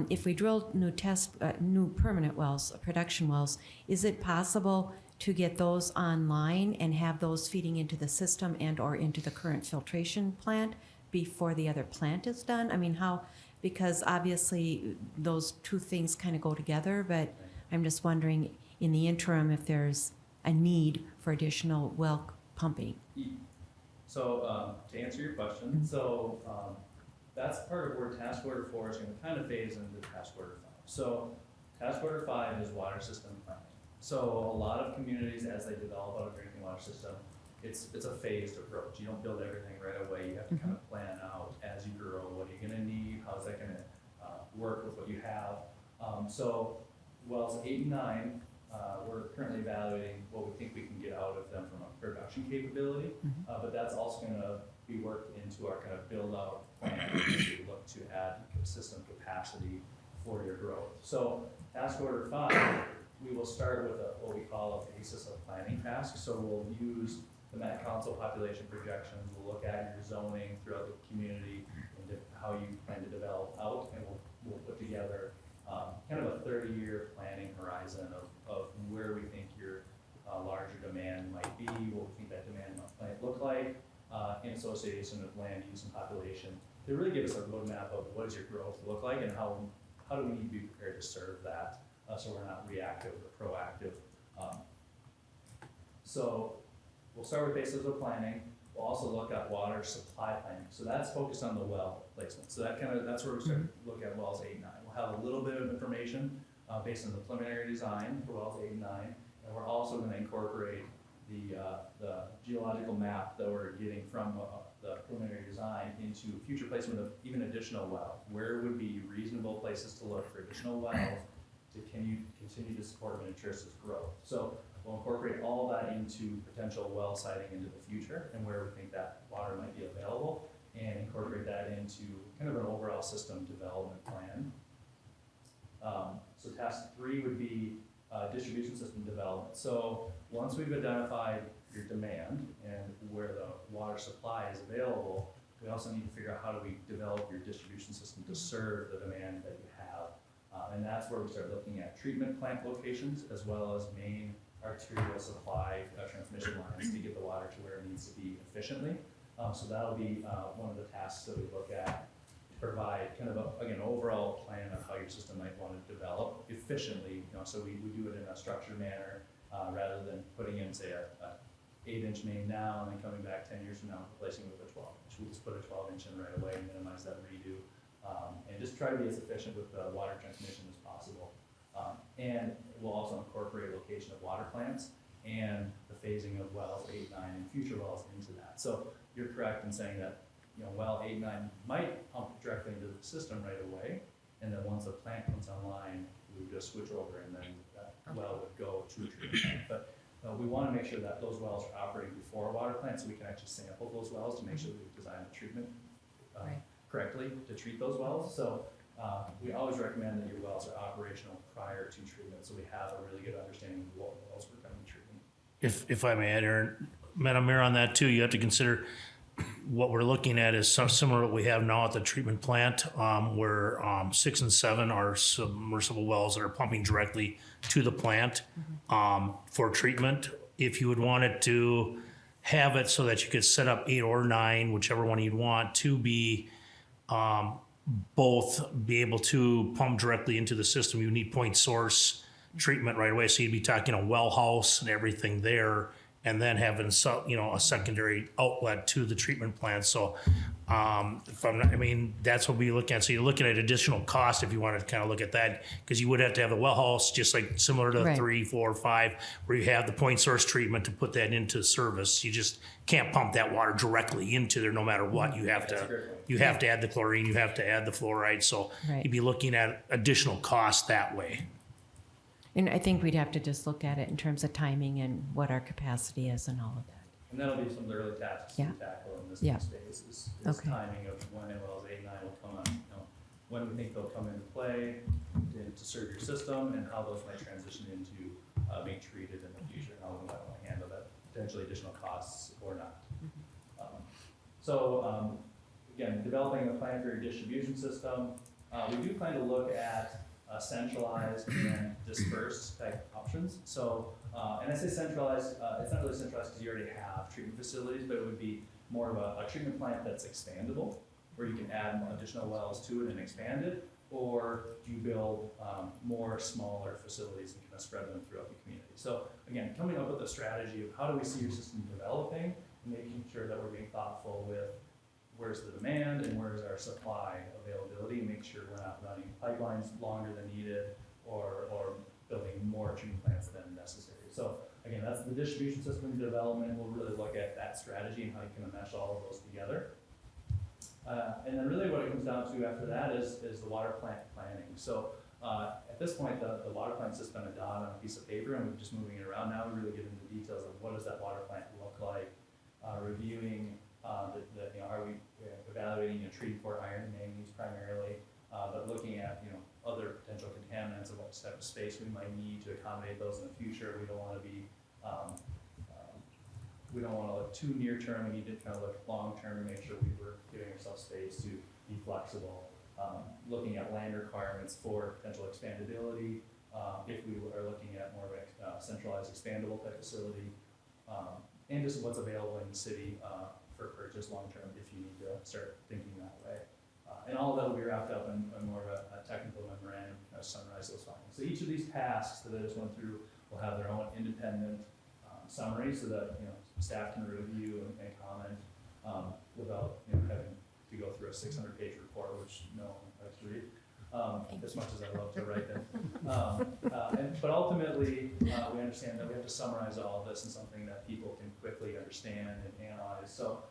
if we drill new permanent wells, production wells, is it possible to get those online and have those feeding into the system and/or into the current filtration plant before the other plant is done? I mean, how? Because obviously those two things kind of go together, but I'm just wondering in the interim if there's a need for additional well pumping. So, to answer your question, so, that's part of where task order 4 is gonna kind of phase into task order 5. So, task order 5 is water system planning. So, a lot of communities, as they develop out a drinking water system, it's a phased approach. You don't build everything right away. You have to kind of plan out as you grow, what are you gonna need, how's that gonna work with what you have. So, wells 8 and 9, we're currently evaluating what we think we can get out of them from a production capability, but that's also gonna be worked into our kind of build out plan as we look to add system capacity for your growth. So task order 5, we will start with what we call a basis of planning task. So we'll use the Met Council population projections, we'll look at your zoning throughout the community and how you plan to develop out, and we'll put together kind of a 30-year planning horizon of where we think your larger demand might be, what we think that demand might look like, in association with land use and population. They really give us a roadmap of what does your growth look like and how do we need to be prepared to serve that, so we're not reactive or proactive. So we'll start with basis of planning. We'll also look at water supply planning. So that's focused on the well placement. So that's where we start to look at wells 8 and 9. We'll have a little bit of information based on the preliminary design for wells 8 and 9. And we're also going to incorporate the geological map that we're getting from the preliminary design into future placement of even additional wells. Where would be reasonable places to look for additional wells to continue to support Minnetrista's growth? So we'll incorporate all that into potential well siting into the future and where we think that water might be available, and incorporate that into kind of an overall system development plan. So task 3 would be distribution system development. So once we've identified your demand and where the water supply is available, we also need to figure out how do we develop your distribution system to serve the demand that you have. And that's where we start looking at treatment plant locations as well as main arterial supply transmission lines to get the water to where it needs to be efficiently. So that'll be one of the tasks that we look at to provide kind of again, overall plan of how your system might want to develop efficiently. So we do it in a structured manner rather than putting in, say, a 8-inch main now and then coming back 10 years from now replacing it with a 12-inch. We just put a 12-inch in right away, minimize that redo, and just try to be as efficient with the water transmission as possible. And we'll also incorporate location of water plants and the phasing of wells 8, 9, and future wells into that. So you're correct in saying that well 8, 9 might pump directly into the system right away, and then once a plant comes online, we would just switch over and then that well would go to a treatment plant. But we want to make sure that those wells are operating before a water plant, so we can actually sample those wells to make sure we design the treatment correctly to treat those wells. So we always recommend that your wells are operational prior to treatment, so we have a really good understanding of what wells we're going to be treating. If I may add, Aaron, Madam Mayor, on that too, you have to consider what we're looking at is similar to what we have now at the treatment plant, where 6 and 7 are submersible wells that are pumping directly to the plant for treatment. If you would want it to have it so that you could set up 8 or 9, whichever one you'd want, to be both be able to pump directly into the system, you need point source treatment right away. So you'd be talking a well house and everything there, and then having a secondary outlet to the treatment plant. So that's what we look at. So you're looking at additional cost if you want to kind of look at that, because you would have to have the well house, just like similar to 3, 4, 5, where you have the point source treatment to put that into service. You just can't pump that water directly into there no matter what. You have to add the chlorine, you have to add the fluoride. So you'd be looking at additional cost that way. And I think we'd have to just look at it in terms of timing and what our capacity is and all of that. And that'll be some of the early tasks Yeah. we tackle in this Yeah. next phase is Okay. timing of when wells 8 and 9 will come on, when we think they'll come into play to serve your system and how those might transition into being treated in the future, and how we might want to handle that, potentially additional costs or not. Again, developing a plan for your distribution system. We do plan to look at centralized and dispersed type options. So, and I say centralized, it's not really centralized because you already have treatment facilities, but it would be more of a treatment plant that's expandable, where you can add additional wells to it and expand it, or do you build more smaller facilities and kind of spread them throughout the community. So again, coming up with a strategy of how do we see your system developing, and making sure that we're being thoughtful with where's the demand and where's our supply availability, and make sure we're not running pipelines longer than needed or building more treatment plants than necessary. So again, that's the distribution system development. We'll really look at that strategy and how you can mesh all of those together. And then really what it comes down to after that is the water plant planning. So at this point, the water plant's just been a dot on a piece of paper, and we're just moving it around. Now we really get into the details of what does that water plant look like, reviewing are we evaluating and treating for iron and manganese primarily, but looking at other potential contaminants and what type of space we might need to accommodate those in the future. We don't want to be we don't want to look too near term. We need to kind of look long term and make sure we were giving ourselves space to be flexible. Looking at land requirements for potential expandability, if we are looking at more of a centralized expandable type facility, and just what's available in the city for purchase long term if you need to start thinking that way. And all of that will be wrapped up in more of a technical memorandum to summarize those findings. So each of these tasks that I just went through will have their own independent summary, so that staff can review and comment without having to go through a 600-page report, which no one likes to read. As much as I love to write them. But ultimately, we understand that we have to summarize all of this in something that people can quickly understand and analyze. So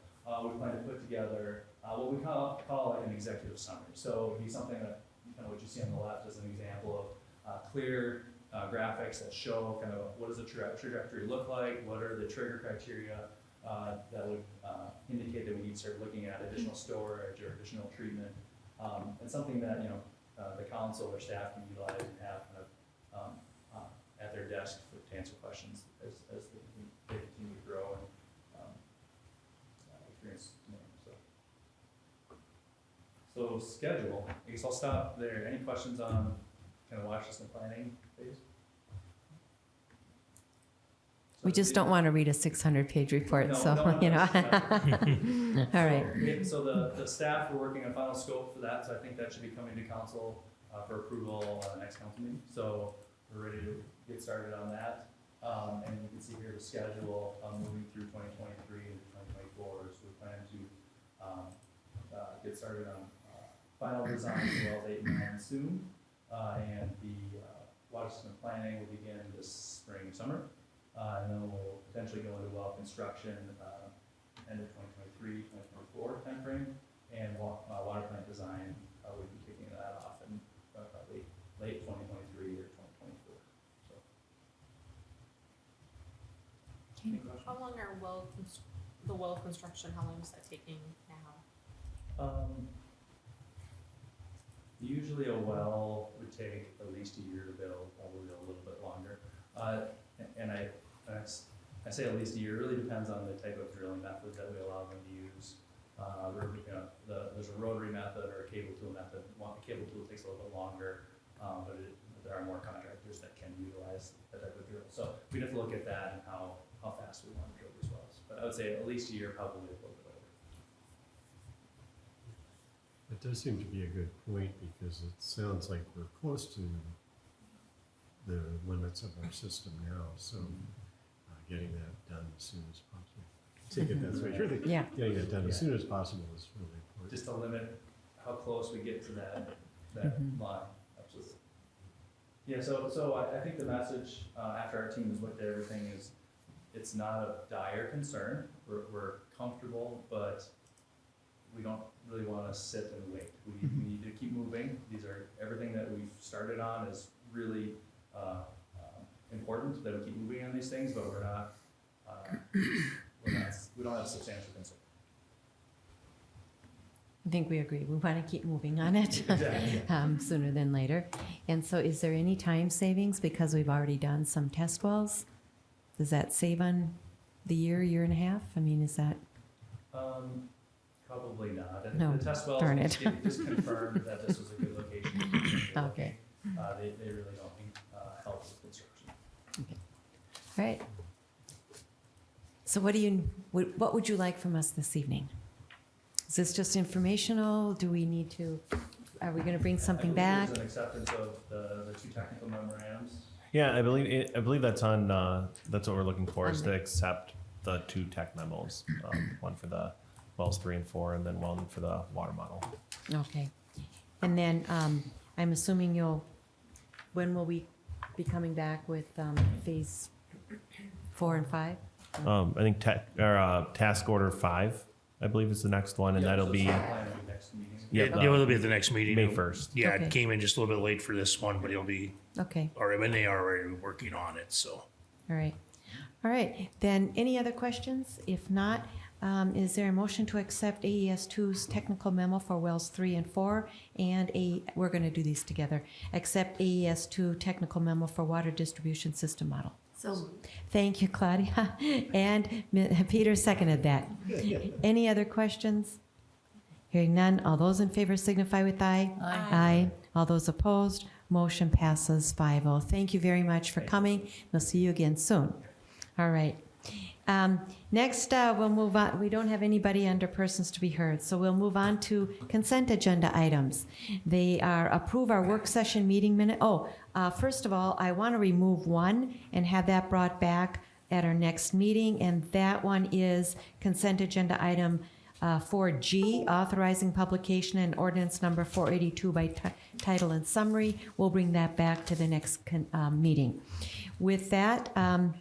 we plan to put together what we call like an executive summary. So it would be something that what you see on the left is an example of clear graphics that show kind of what does the trajectory look like, what are the trigger criteria that would indicate that we need to start looking at additional storage or additional treatment, and something that the council or staff can utilize and have kind of at their desk to answer questions as they continue to grow and experience demand. So schedule. I guess I'll stop there. Any questions on kind of watch list and planning phase? We just don't want to read a 600-page report, No, so, no, no, All right. So the staff, we're working on final scope for that, so I think that should be coming to council for approval next council meeting. So we're ready to get started on that. And you can see here the schedule moving through 2023 into 2024. So we plan to get started on final design for wells 8 and 9 soon. And the water system planning will begin this spring, summer. And then we'll potentially go into well construction end of 2023, 2024 timeframe, and water plant design we'll be kicking that off in probably late 2023 or 2024. So. Okay. Any questions? How long are the well construction, how long is that taking now? Usually a well would take at least a year to build, probably a little bit longer. And I say at least a year. It really depends on the type of drilling method that we allow them to use. There's a rotary method or a cable tool method. The cable tool takes a little bit longer, but there are more contractors that can utilize that type of drill. So we'd have to look at that and how fast we want to drill these wells. But I would say at least a year, probably a little bit over. It does seem to be a good point, because it sounds like we're close to the limits of our system now, so getting that done as soon as possible. Take it that's what you're thinking. Yeah. Getting that done as soon as possible is really important. Just to limit how close we get to that line, absolutely. Yeah, so I think the message after our team has looked at everything is it's not a dire concern. We're comfortable, but we don't really want to sit and wait. We need to keep moving. Everything that we've started on is really important that we keep moving on these things, but we're not we don't have substantial concern. I think we agree. We want to keep moving on it sooner than later. And so is there any time savings because we've already done some test wells? Does that save on the year and a half? I mean, is that, Probably not. No, The test wells darn it. just confirmed that this was a good location. Okay. They really don't need help with construction. all right. So what would you like from us this evening? Is this just informational? Do we need to, are we gonna bring something back? There's an acceptance of the two technical memorandums. Yeah, I believe that's on. That's what we're looking for is On to the- accept the 2 tech memos, one for the wells 3 and 4, and then one for the water model. Okay. And then, I'm assuming when will we be coming back with, phase 4 and 5? I think task order 5, I believe is the next one, and Yeah, that'll so be site plan will be next meeting. yeah, Yeah, it'll be at the next meeting. May 1st. Yeah, Okay. it came in just a little bit late for this one, but it'll be, Okay, and they are already working on it, so. all right. All right, then, any other questions? If not, is there a motion to accept AES 2's technical memo for wells 3 and 4? And we're gonna do these together. Accept AES 2 technical memo for water distribution system model. So Thank you, Claudia. And Peter seconded that. Any other questions? Hearing none, all those in favor signify with aye. Aye. All those opposed, motion passes 5-0. Thank you very much for coming. We'll see you again soon. All right. Next, we'll move on. We don't have anybody under persons to be heard, so we'll move on to consent agenda items. They are approve our work session meeting minute. First of all, I want to remove one and have that brought back at our next meeting, and that one is consent agenda item 4G, authorizing publication and ordinance number 482 by title and summary. We'll bring that back to the next meeting. With that,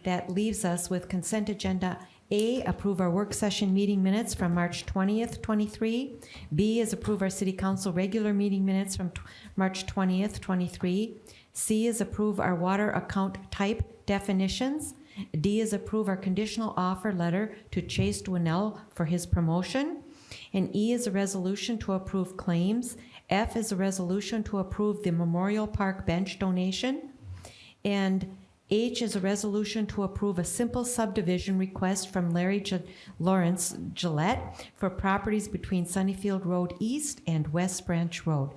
that leaves us with consent agenda A, approve our work session meeting minutes from March 20th, 23. B is approve our city council regular meeting minutes from March 20th, 23. C is approve our water account type definitions. D is approve our conditional offer letter to Chase Dwinell for his promotion. And E is a resolution to approve claims. F is a resolution to approve the Memorial Park bench donation. And H is a resolution to approve a simple subdivision request from Larry Lawrence Gillette for properties between Sunnyfield Road East and West Branch Road.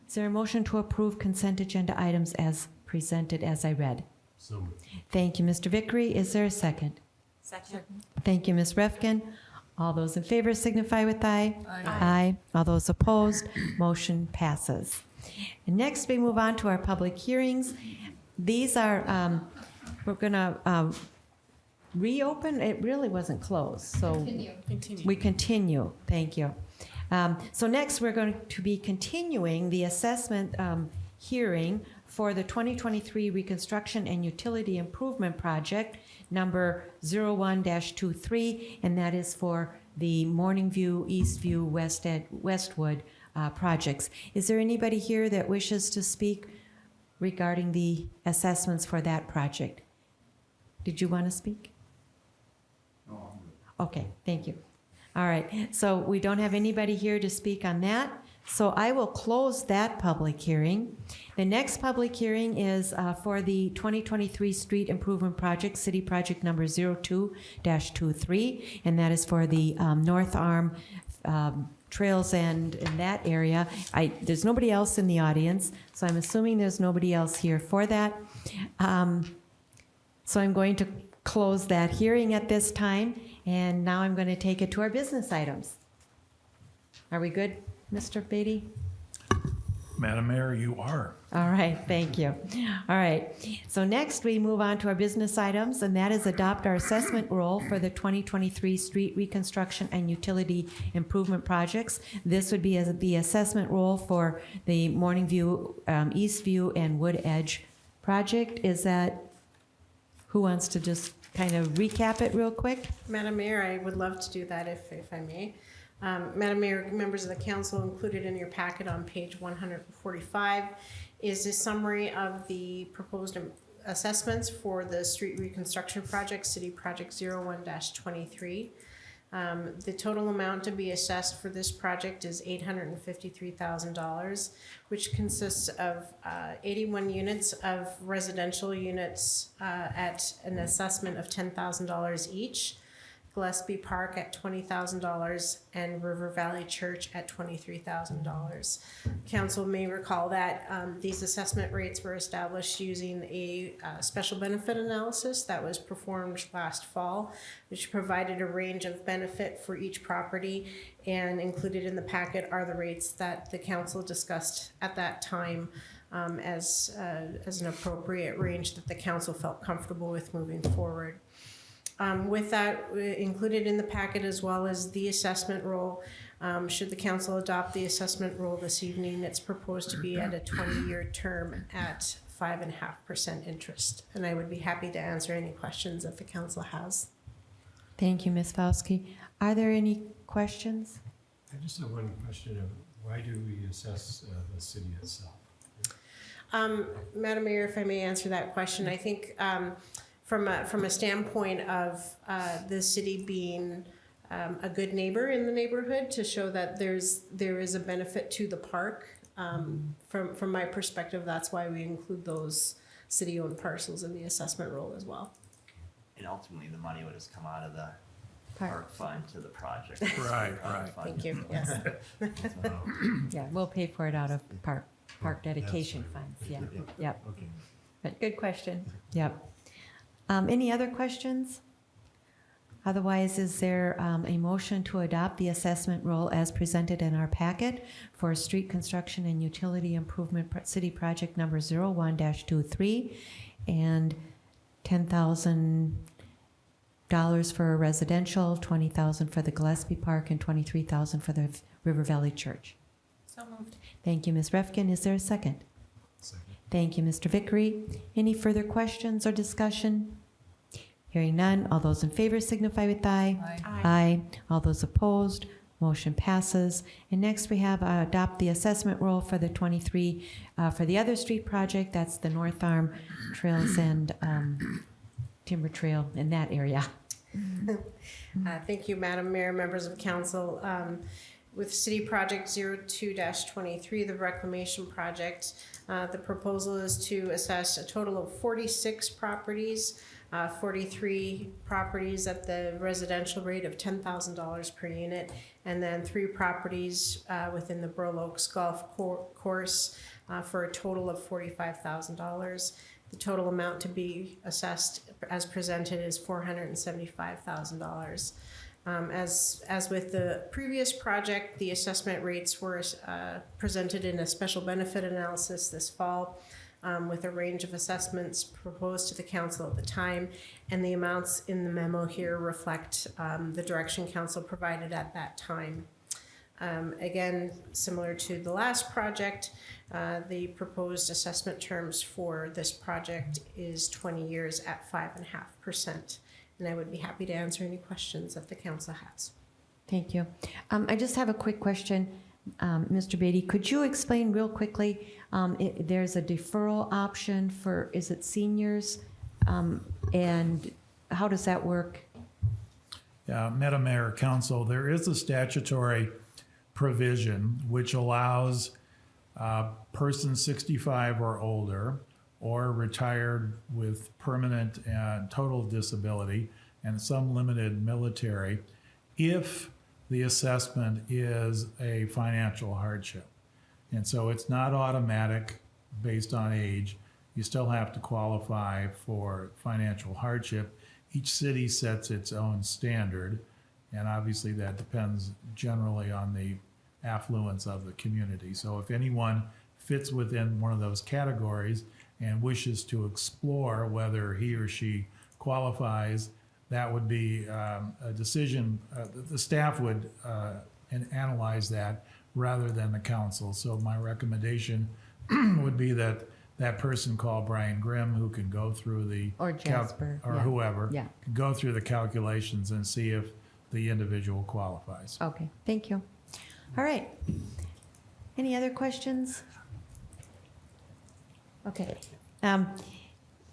Is there a motion to approve consent agenda items as presented as I read? So moved. Thank you, Mr. Vickery. Is there a second? Second. Thank you, Ms. Refkin. All those in favor signify with aye. Aye. All those opposed, motion passes. And next, we move on to our public hearings. These are, we're going to reopen. It really wasn't closed, so Continue. we continue. Thank you. So next, we're going to be continuing the assessment hearing for the 2023 Reconstruction and Utility Improvement Project, number 01-23, and that is for the Morning View, Eastview, Westwood projects. Is there anybody here that wishes to speak regarding the assessments for that project? Did you want to speak? No, Okay, thank you. All right, so we don't have anybody here to speak on that, so I will close that public hearing. The next public hearing is for the 2023 Street Improvement Project, City Project number 02-23, and that is for the North Arm Trails and in that area. There's nobody else in the audience, so I'm assuming there's nobody else here for that. So I'm going to close that hearing at this time, and now I'm going to take it to our business items. Are we good, Mr. Beatty? Madam Mayor, you are. All right, thank you. All right, so next we move on to our business items, and that is adopt our assessment roll for the 2023 street reconstruction and utility improvement projects. This would be the assessment roll for the Morning View, Eastview, and Wood Edge project. Is that, who wants to just kind of recap it real quick? Madam Mayor, I would love to do that if I may. Madam Mayor, members of the council, included in your packet on page 145 is a summary of the proposed assessments for the street reconstruction project, City Project 01-23. The total amount to be assessed for this project is $853,000, which consists of 81 units of residential units at an assessment of $10,000 each, Gillespie Park at $20,000, and River Valley Church at $23,000. Council may recall that these assessment rates were established using a special benefit analysis that was performed last fall, which provided a range of benefit for each property, and included in the packet are the rates that the council discussed at that time as an appropriate range that the council felt comfortable with moving forward. With that included in the packet, as well as the assessment roll, should the council adopt the assessment roll this evening, it's proposed to be at a 20-year term at 5.5% interest. And I would be happy to answer any questions that the council has. Thank you, Ms. Fauski. Are there any questions? I just have one question of why do we assess the city itself? Madam Mayor, if I may answer that question, I think from a standpoint of the city being a good neighbor in the neighborhood, to show that there is a benefit to the park. From my perspective, that's why we include those city-owned parcels in the assessment roll as well. And ultimately, the money would just come out of the Park. park fund to the project. Right, right. Thank you. Yes. Yeah, we'll pay for it out of park dedication funds. Yeah, yep. Okay. But good question. Yep. Any other questions? Otherwise, is there a motion to adopt the assessment roll as presented in our packet for street construction and utility improvement city project number 01-23 and $10,000 for residential, $20,000 for the Gillespie Park, and $23,000 for the River Valley Church? So moved. Thank you, Ms. Refkin. Is there a second? Second. Thank you, Mr. Vickery. Any further questions or discussion? Hearing none, all those in favor signify with aye. Aye. All those opposed, motion passes. And next we have adopt the assessment roll for the 23, for the other street project, that's the North Arm Trails and Timber Trail in that area. Thank you, Madam Mayor, members of council. With City Project 02-23, the reclamation project, the proposal is to assess a total of 46 properties, 43 properties at the residential rate of $10,000 per unit, and then 3 properties within the Burl Oaks Golf Course for a total of $45,000. The total amount to be assessed as presented is $475,000. As with the previous project, the assessment rates were presented in a special benefit analysis this fall, with a range of assessments proposed to the council at the time, and the amounts in the memo here reflect the direction council provided at that time. Again, similar to the last project, the proposed assessment terms for this project is 20 years at 5.5%. And I would be happy to answer any questions that the council has. Thank you. I just have a quick question. Mr. Beatty, could you explain real quickly, there's a deferral option for, is it seniors? And how does that work? Yeah, Madam Mayor, Council, there is a statutory provision which allows persons 65 or older or retired with permanent and total disability and some limited military, if the assessment is a financial hardship. And so it's not automatic based on age. You still have to qualify for financial hardship. Each city sets its own standard, and obviously that depends generally on the affluence of the community. So if anyone fits within one of those categories and wishes to explore whether he or she qualifies, that would be a decision, the staff would analyze that rather than the council. So my recommendation would be that that person call Brian Grimm, who can go through the Or Jasper, or yeah. whoever, Yeah. can go through the calculations and see if the individual qualifies. Okay, thank you. All right. Any other questions? Okay.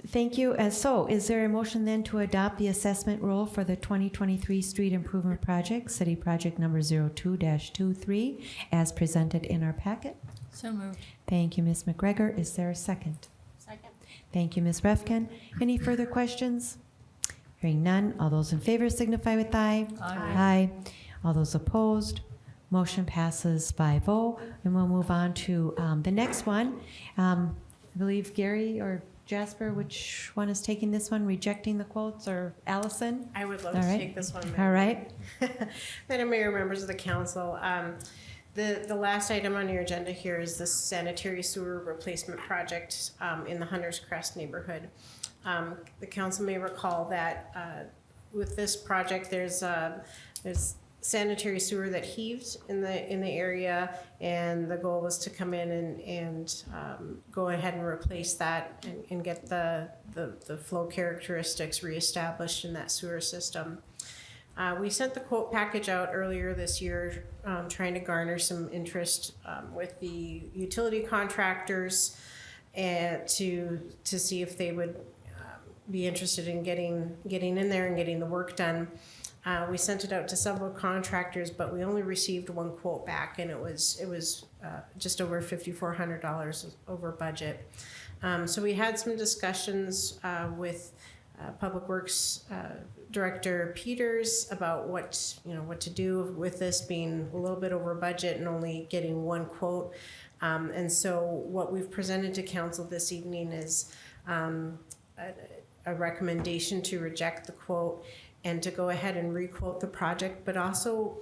Thank you. So is there a motion then to adopt the assessment rule for the 2023 street improvement project, city project number 02-23, as presented in our packet? So moved. Thank you, Ms. McGregor. Is there a second? Second. Thank you, Ms. Refkin. Any further questions? Hearing none, all those in favor signify with aye. Aye. All those opposed, motion passes 5-0. And we'll move on to the next one. I believe Gary or Jasper, which one is taking this one, rejecting the quotes, or Allison? I would love All to right. take this one. All right. Madam Mayor, members of the council, the last item on your agenda here is this sanitary sewer replacement project in the Hunters Crest neighborhood. The council may recall that with this project, there's sanitary sewer that heaved in the area, and the goal was to come in and go ahead and replace that and get the flow characteristics reestablished in that sewer system. We sent the quote package out earlier this year, trying to garner some interest with the utility contractors and to see if they would be interested in getting in there and getting the work done. We sent it out to several contractors, but we only received one quote back, and it was just over $5,400 over budget. So we had some discussions with Public Works Director Peters about what to do with this being a little bit over budget and only getting one quote. And so what we've presented to council this evening is a recommendation to reject the quote and to go ahead and requote the project, but also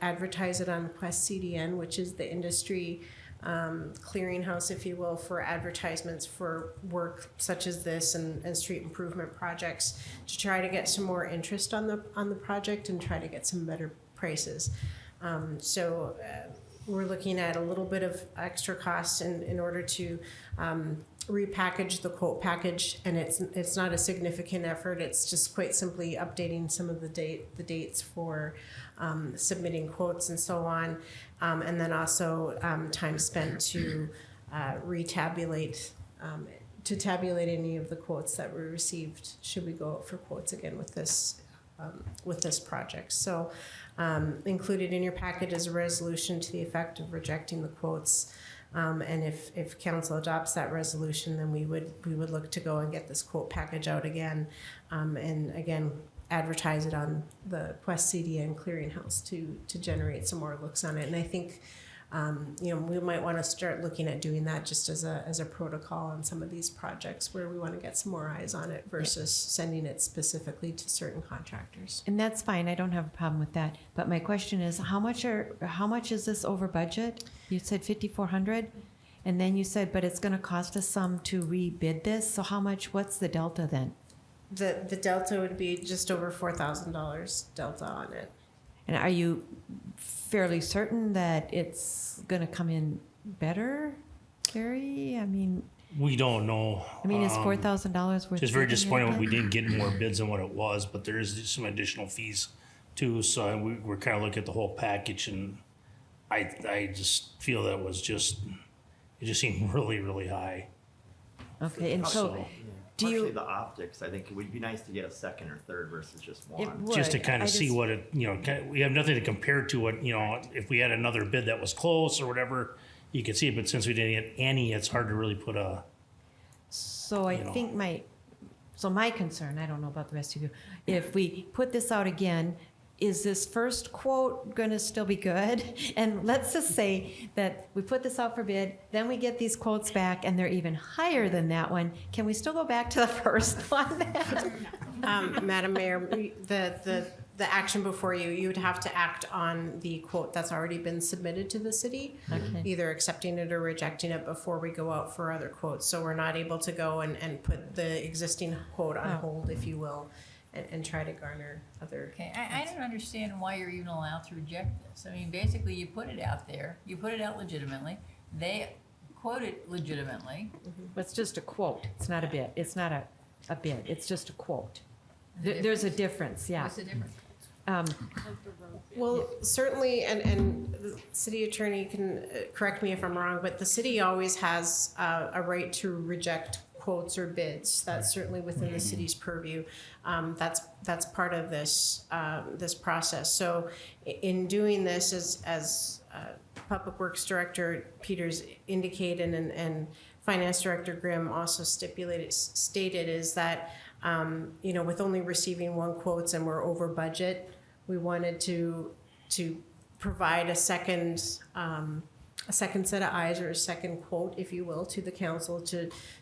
advertise it on Quest CDN, which is the industry clearinghouse, if you will, for advertisements for work such as this and street improvement projects, to try to get some more interest on the project and try to get some better prices. So we're looking at a little bit of extra costs in order to repackage the quote package, and it's not a significant effort. It's just quite simply updating some of the dates for submitting quotes and so on, and then also time spent to retabulate tabulate any of the quotes that we received should we go out for quotes again with this project. So included in your packet is a resolution to the effect of rejecting the quotes. And if council adopts that resolution, then we would look to go and get this quote package out again, and again advertise it on the Quest CDN clearinghouse to generate some more looks on it. And I think we might want to start looking at doing that just as a protocol on some of these projects where we want to get some more eyes on it versus sending it specifically to certain contractors. And that's fine. I don't have a problem with that. But my question is, how much is this over budget? You said 5,400, and then you said, but it's going to cost us some to rebid this. So how much? What's the delta then? The delta would be just over $4,000 delta on it. And are you fairly certain that it's going to come in better, Carrie? I mean, We don't know. is $4,000 worth? It's very taking disappointing when we haircut? didn't get more bids than what it was, but there is some additional fees too. So we're kind of looking at the whole package, and I just feel that it just seemed really, really high. Okay, and so do Partially you? the optics, I think it would be nice to get a second or third versus just It one. would. Just to kind I of see just- what it, we have nothing to compare to what, if we had another bid that was close or whatever, you could see it, but since we didn't get any, it's hard to really put a, So I think my concern, I don't know about the rest of you, if we put this out again, is this first quote going to still be good? And let's just say that we put this out for bid, then we get these quotes back and they're even higher than that one. Can we still go back to the first one then? Madam Mayor, the action before you would have to act on the quote that's already been submitted to the city, Okay. either accepting it or rejecting it before we go out for other quotes. So we're not able to go and put the existing quote on hold, if you will, and try to garner other. Okay, I don't understand why you're even allowed to reject this. I mean, basically, you put it out there, you put it out legitimately, they quote it legitimately. It's just a quote. It's not a bid. It's not a bid. It's just a quote. There's a difference, yeah. What's the difference? Well, certainly, and the city attorney can correct me if I'm wrong, but the city always has a right to reject quotes or bids. That's certainly within the city's purview. That's part of this process. So in doing this, as Public Works Director Peters indicated, and Finance Director Grimm also stated is that, with only receiving one quotes and we're over budget, we wanted to provide a second set of eyes, or a second quote, if you will, to the council,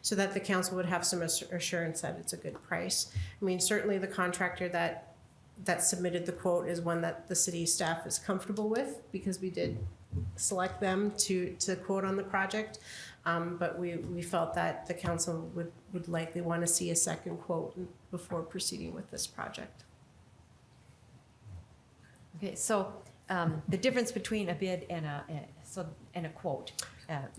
so that the council would have some assurance that it's a good price. I mean, certainly the contractor that submitted the quote is one that the city staff is comfortable with, because we did select them to quote on the project. But we felt that the council would likely want to see a second quote before proceeding with this project. Okay, so the difference between a bid and a quote.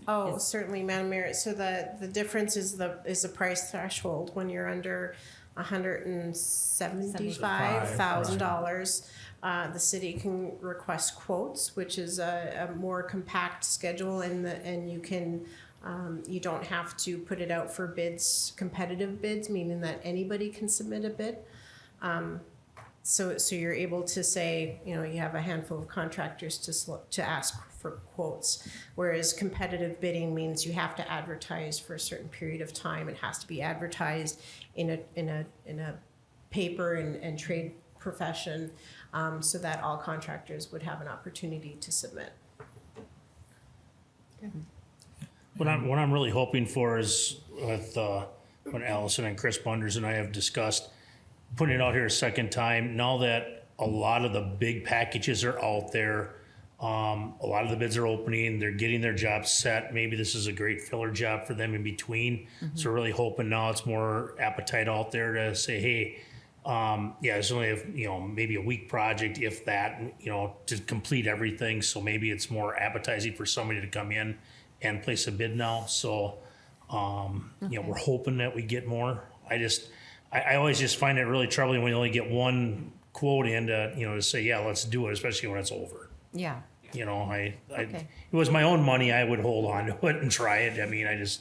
Oh, certainly, Madam Mayor. So the difference is the price threshold. When you're under $175,000, the city can request quotes, which is a more compact schedule, and you can. You don't have to put it out for bids, competitive bids, meaning that anybody can submit a bid. So you're able to say, you have a handful of contractors to ask for quotes, whereas competitive bidding means you have to advertise for a certain period of time. It has to be advertised in a paper and trade profession, so that all contractors would have an opportunity to submit. What I'm really hoping for is with what Allison and Chris Bunders and I have discussed, putting it out here a second time, now that a lot of the big packages are out there, a lot of the bids are opening, they're getting their jobs set. Maybe this is a great filler job for them in between. Mm-hmm. So we're really hoping now it's more appetite out there to say, hey, it's only maybe a week project, if that, to complete everything. So maybe it's more appetizing for somebody to come in and place a bid now. So, we're hoping that we get more. I always just find it really troubling when you only get one quote in to say, yeah, let's do it, especially when it's over. Yeah. It was my own money. I would hold on to it and try it. I mean, it's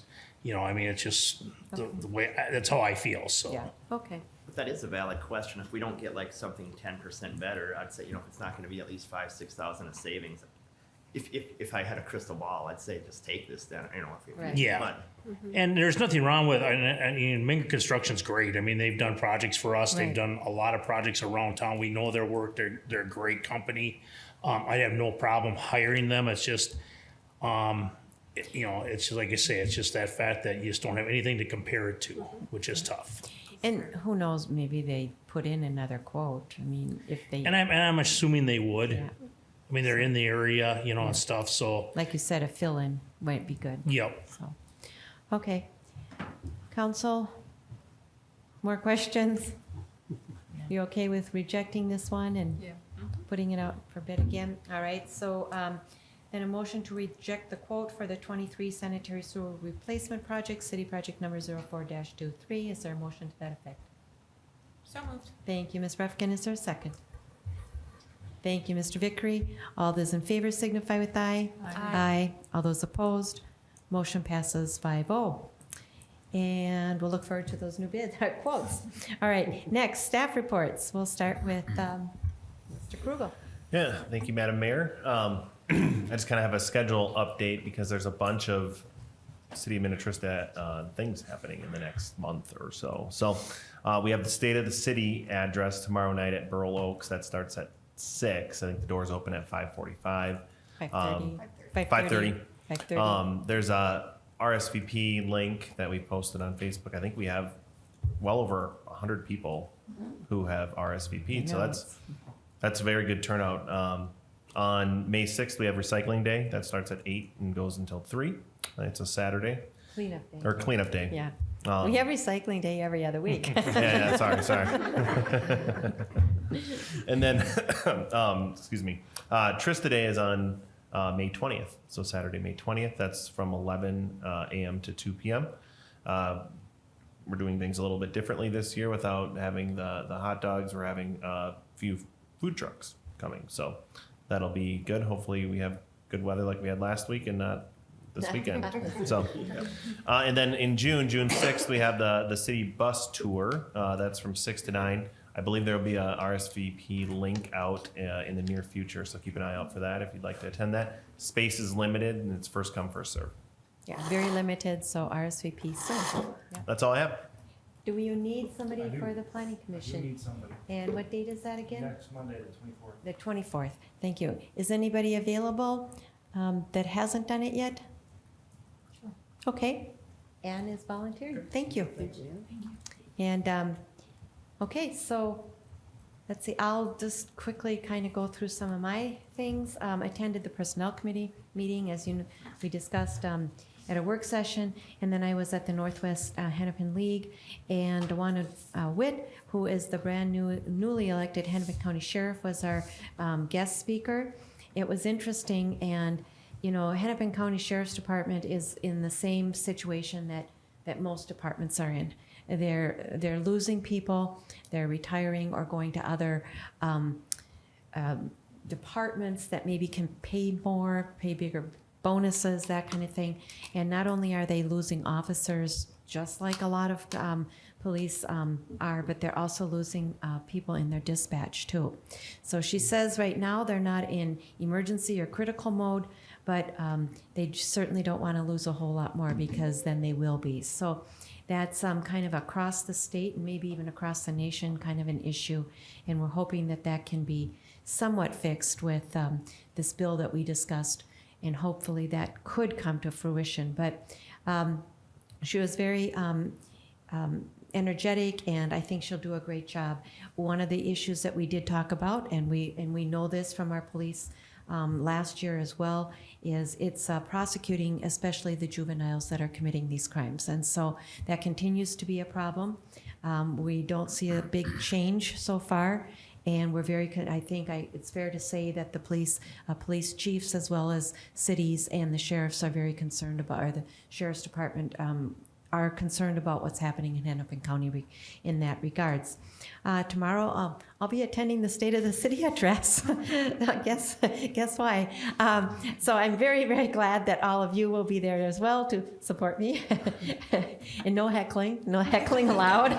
just the way, that's how I feel. So, yeah. Okay. But that is a valid question. If we don't get like something 10% better, I'd say, if it's not going to be at least 5,000-6,000 of savings. If I had a crystal ball, I'd say just take this then, if Right. you Yeah. money. And there's nothing wrong with, I mean, Minga Construction's great. I mean, they've done projects for us. Right. They've done a lot of projects around town. We know their work. They're a great company. I have no problem hiring them. It's just, it's like I say, it's just that fact that you just don't have anything to compare it to, which is tough. And who knows, maybe they put in another quote. I mean, if they. And I'm assuming they would. Yeah. I mean, they're in the area, and stuff. So, Like you said, a fill-in might be good. yep. So, okay. Council, more questions? You okay with rejecting this one and putting it out for bid again? All right, so then a motion to reject the quote for the 23 sanitary sewer replacement project, city project number 04-23. Is there a motion to that effect? So moved. Thank you, Ms. Refkin. Is there a second? Thank you, Mr. Vickery. All those in favor signify with aye. Aye. All those opposed, motion passes 5-0. And we'll look forward to those new bids, quotes. All right, next, staff reports. We'll start with Mr. Krugel. Yeah, thank you, Madam Mayor. I just kind of have a schedule update because there's a bunch of City of Minnetrista things happening in the next month or so. So we have the State of the City address tomorrow night at Burl Oaks. That starts at 6. I think the doors open at 5:45. 5:30. 5:30. 5:30. There's a RSVP link that we posted on Facebook. I think we have well over 100 people who have RSVP'd. So that's a very good turnout. On May 6th, we have Recycling Day. That starts at 8 and goes until 3. It's a Saturday. Cleanup day. Or Cleanup Day. Yeah. We have recycling day every other week. Yeah, sorry. And then, excuse me, Trista Day is on May 20th. So Saturday, May 20th. That's from 11 a.m. to 2 p.m. We're doing things a little bit differently this year without having the hot dogs. We're having a few food trucks coming. So that'll be good. Hopefully we have good weather like we had last week and not this weekend. So, and then in June 6th, we have the city bus tour. That's from 6 to 9. I believe there will be a RSVP link out in the near future, so keep an eye out for that if you'd like to attend that. Space is limited, and it's first come, first serve. Yeah, very limited, so RSVP soon. That's all I have. Do you need somebody I do. for the planning commission? need somebody. And what date is that again? Next Monday, the 24th. The 24th. Thank you. Is anybody available that hasn't done it yet? Sure. Okay. Anne is volunteering. Thank you. And, okay, so let's see, I'll just quickly kind of go through some of my things. Attended the Personnel Committee meeting, as you know, we discussed at a work session, and then I was at the Northwest Hennepin League, and Dawana Witt, who is the newly elected Hennepin County Sheriff, was our guest speaker. It was interesting, and you know, Hennepin County Sheriff's Department is in the same situation that most departments are in. They're losing people, they're retiring or going to other departments that maybe can pay more, pay bigger bonuses, that kind of thing. And not only are they losing officers, just like a lot of police are, but they're also losing people in their dispatch too. So she says right now they're not in emergency or critical mode, but they certainly don't want to lose a whole lot more, because then they will be. So that's kind of across the state and maybe even across the nation kind of an issue. And we're hoping that that can be somewhat fixed with this bill that we discussed, and hopefully that could come to fruition. But she was very energetic, and I think she'll do a great job. One of the issues that we did talk about, and we know this from our police last year as well, is it's prosecuting especially the juveniles that are committing these crimes. And so that continues to be a problem. We don't see a big change so far. And we're I think it's fair to say that the police chiefs, as well as cities and the sheriffs, are very concerned about, or the sheriff's department are concerned about what's happening in Hennepin County in that regards. Tomorrow I'll be attending the State of the City address. Guess why? So I'm very, very glad that all of you will be there as well to support me. And no heckling allowed.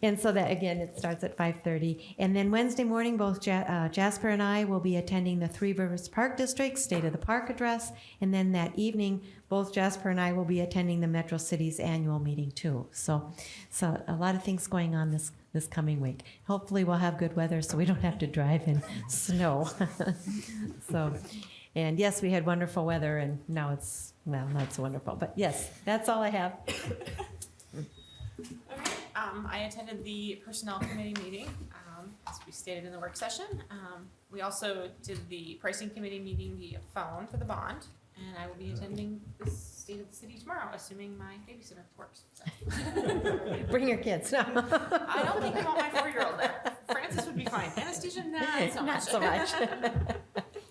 And so that, again, it starts at 5:30. And then Wednesday morning, both Jasper and I will be attending the Three Rivers Park District State of the Park address. And then that evening, both Jasper and I will be attending the Metro City's annual meeting too. So a lot of things going on this coming week. Hopefully we'll have good weather so we don't have to drive in snow. So, and yes, we had wonderful weather, and now it's, well, not so wonderful, but yes, that's all I have. Okay, I attended the Personnel Committee meeting, as we stated in the work session. We also did the Pricing Committee meeting via phone for the bond, and I will be attending the State of the City tomorrow, assuming my babysitter works. So. Bring your kids. No. I don't think I want my 4-year-old there. Francis would be fine. Anastasia, not so much. Not so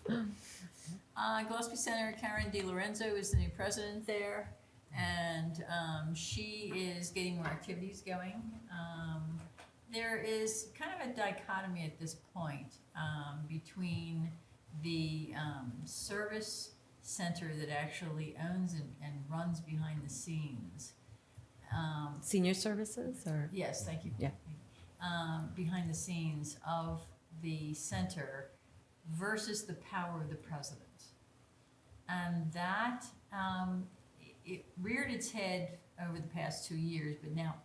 much. Gillespie Center, Karen DiLorenzo is the new president there, and she is getting more activities going. There is kind of a dichotomy at this point between the service center that actually owns and runs behind the scenes. Senior services, or? Yes, thank you. Yeah. Behind the scenes of the center versus the power of the president. And that, it reared its head over the past 2 years, but now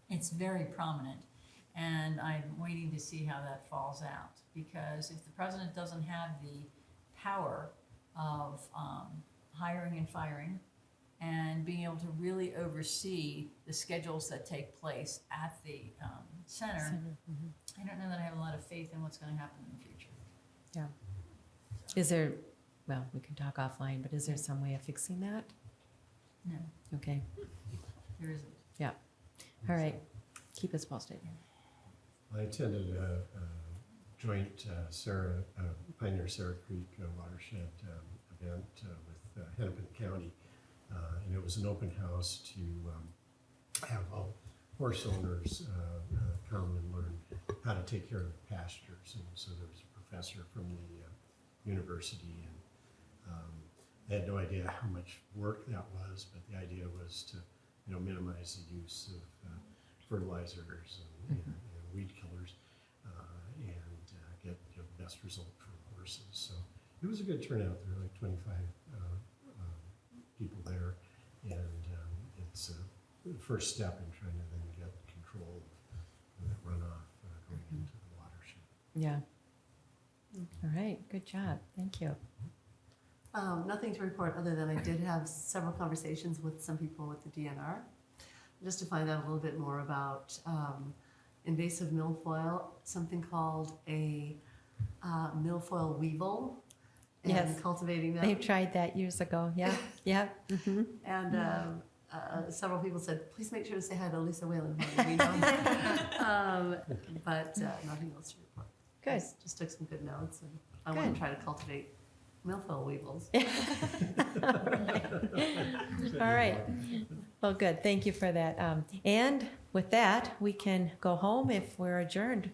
it's very prominent. And I'm waiting to see how that falls out. Because if the president doesn't have the power of hiring and firing, and being able to really oversee the schedules that take place at the center, I don't know that I have a lot of faith in what's going to happen in the future. Yeah. Is there, well, we can talk offline, but is there some way of fixing that? No, Okay. there isn't. Yeah. All right. Keep us posted. I attended a joint Pioneer Sarah Creek watershed event with Hennepin County, and it was an open house to have all horse owners come and learn how to take care of the pastures. And so there was a professor from the university, and I had no idea how much work that was, but the idea was to, minimize the use of fertilizers and weed killers, and get the best result for horses. So it was a good turnout. There were like 25 people there, and it's the first step in trying to then get control of that runoff going into the watershed. Yeah. All right, good job. Thank you. Nothing to report other than I did have several conversations with some people with the DNR, just to find out a little bit more about invasive milfoil, something called a milfoil weevil, and Yes. cultivating them. They've tried that years ago. Yeah, yeah. Mhm. And several people said, please make sure to say hi to Lisa Whalen. When we know. But nothing else to report. Good. Just took some good notes, and I want Good. to try to cultivate milfoil weevils. All right. Well, good. Thank you for that. And with that, we can go home if we're adjourned.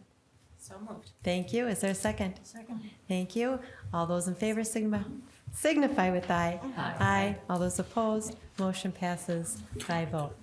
So moved. Thank you. Is there a second? Second. Thank you. All those in favor signify with aye. Aye. Aye. All those opposed, motion passes by vote.